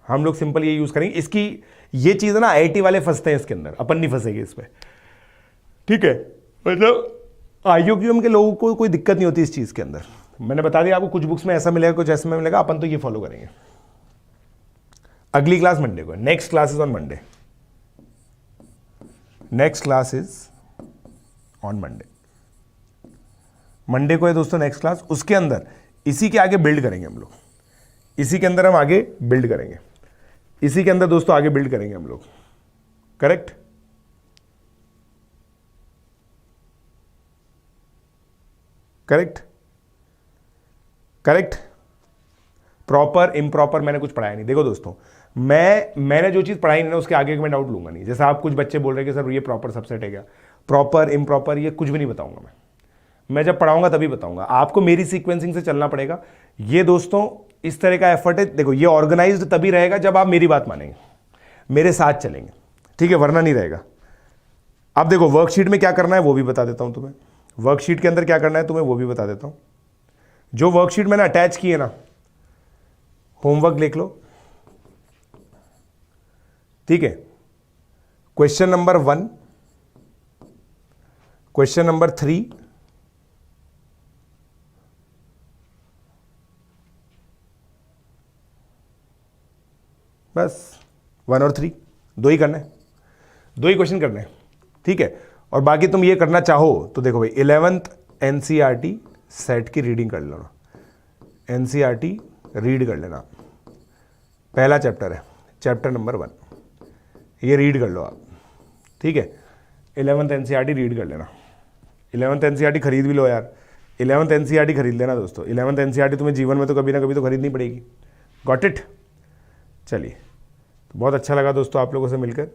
हम लोग सिंपल ये यूज करेंगे। इसकी ये चीज है ना, IIT वाले फंसते हैं इसके अंदर, अपन नहीं फंसेंगे इसमें, ठीक है। मतलब IUQM के लोगों को कोई दिक्कत नहीं होती इस चीज के अंदर। मैंने बता दिया आपको, कुछ बुक्स में ऐसा मिलेगा, कुछ ऐसा में मिलेगा, अपन तो ये फॉलो करेंगे। अगली क्लास मंडे को, next class is on Monday, next class is on Monday, Monday को है दोस्तों नेक्स्ट क्लास। उसके अंदर इसी के आगे बिल्ड करेंगे हम लोग, इसी के अंदर हम आगे बिल्ड करेंगे, इसी के अंदर दोस्तों आगे बिल्ड करेंगे हम लोग, correct. Correct correct proper improper मैंने कुछ पढ़ाया नहीं। देखो दोस्तों, मैंने जो चीज पढ़ाई नहीं ना, उसके आगे मैं डाउट लूंगा नहीं। जैसे आप कुछ बच्चे बोल रहे हैं कि सर ये प्रॉपर सबसेट है क्या, प्रॉपर इम्प्रॉपर ये कुछ भी नहीं बताऊंगा मैं जब पढ़ाऊंगा तभी बताऊंगा। आपको मेरी सीक्वेंसिंग से चलना पड़ेगा। ये दोस्तों इस तरह का एफर्ट है। देखो ये ऑर्गेनाइज्ड तभी रहेगा जब आप मेरी बात मानेंगे, मेरे साथ चलेंगे, ठीक है, वरना नहीं रहेगा। अब देखो वर्कशीट में क्या करना है वो भी बता देता हूं तुम्हें, वर्कशीट के अंदर क्या करना है तुम्हें वो भी बता देता हूं। जो वर्कशीट मैंने अटैच की है ना, होमवर्क लिख लो, ठीक है। क्वेश्चन नंबर 1, क्वेश्चन नंबर 3, बस 1 और 3 दो ही करना है, दो ही क्वेश्चन करने हैं, ठीक है। और बाकी तुम ये करना चाहो तो देखो भाई 11th NCERT सेट की रीडिंग कर लेना, NCERT रीड कर लेना। पहला चैप्टर है, चैप्टर नंबर 1, ये रीड कर लो आप, ठीक है। 11th NCERT रीड कर लेना, 11th NCERT खरीद भी लो यार, 11th NCERT खरीद लेना दोस्तों। 11th NCERT तुम्हें जीवन में तो कभी ना कभी तो खरीदनी पड़ेगी, गॉट इट। चलिए, तो बहुत अच्छा लगा दोस्तों आप लोगों से मिलकर।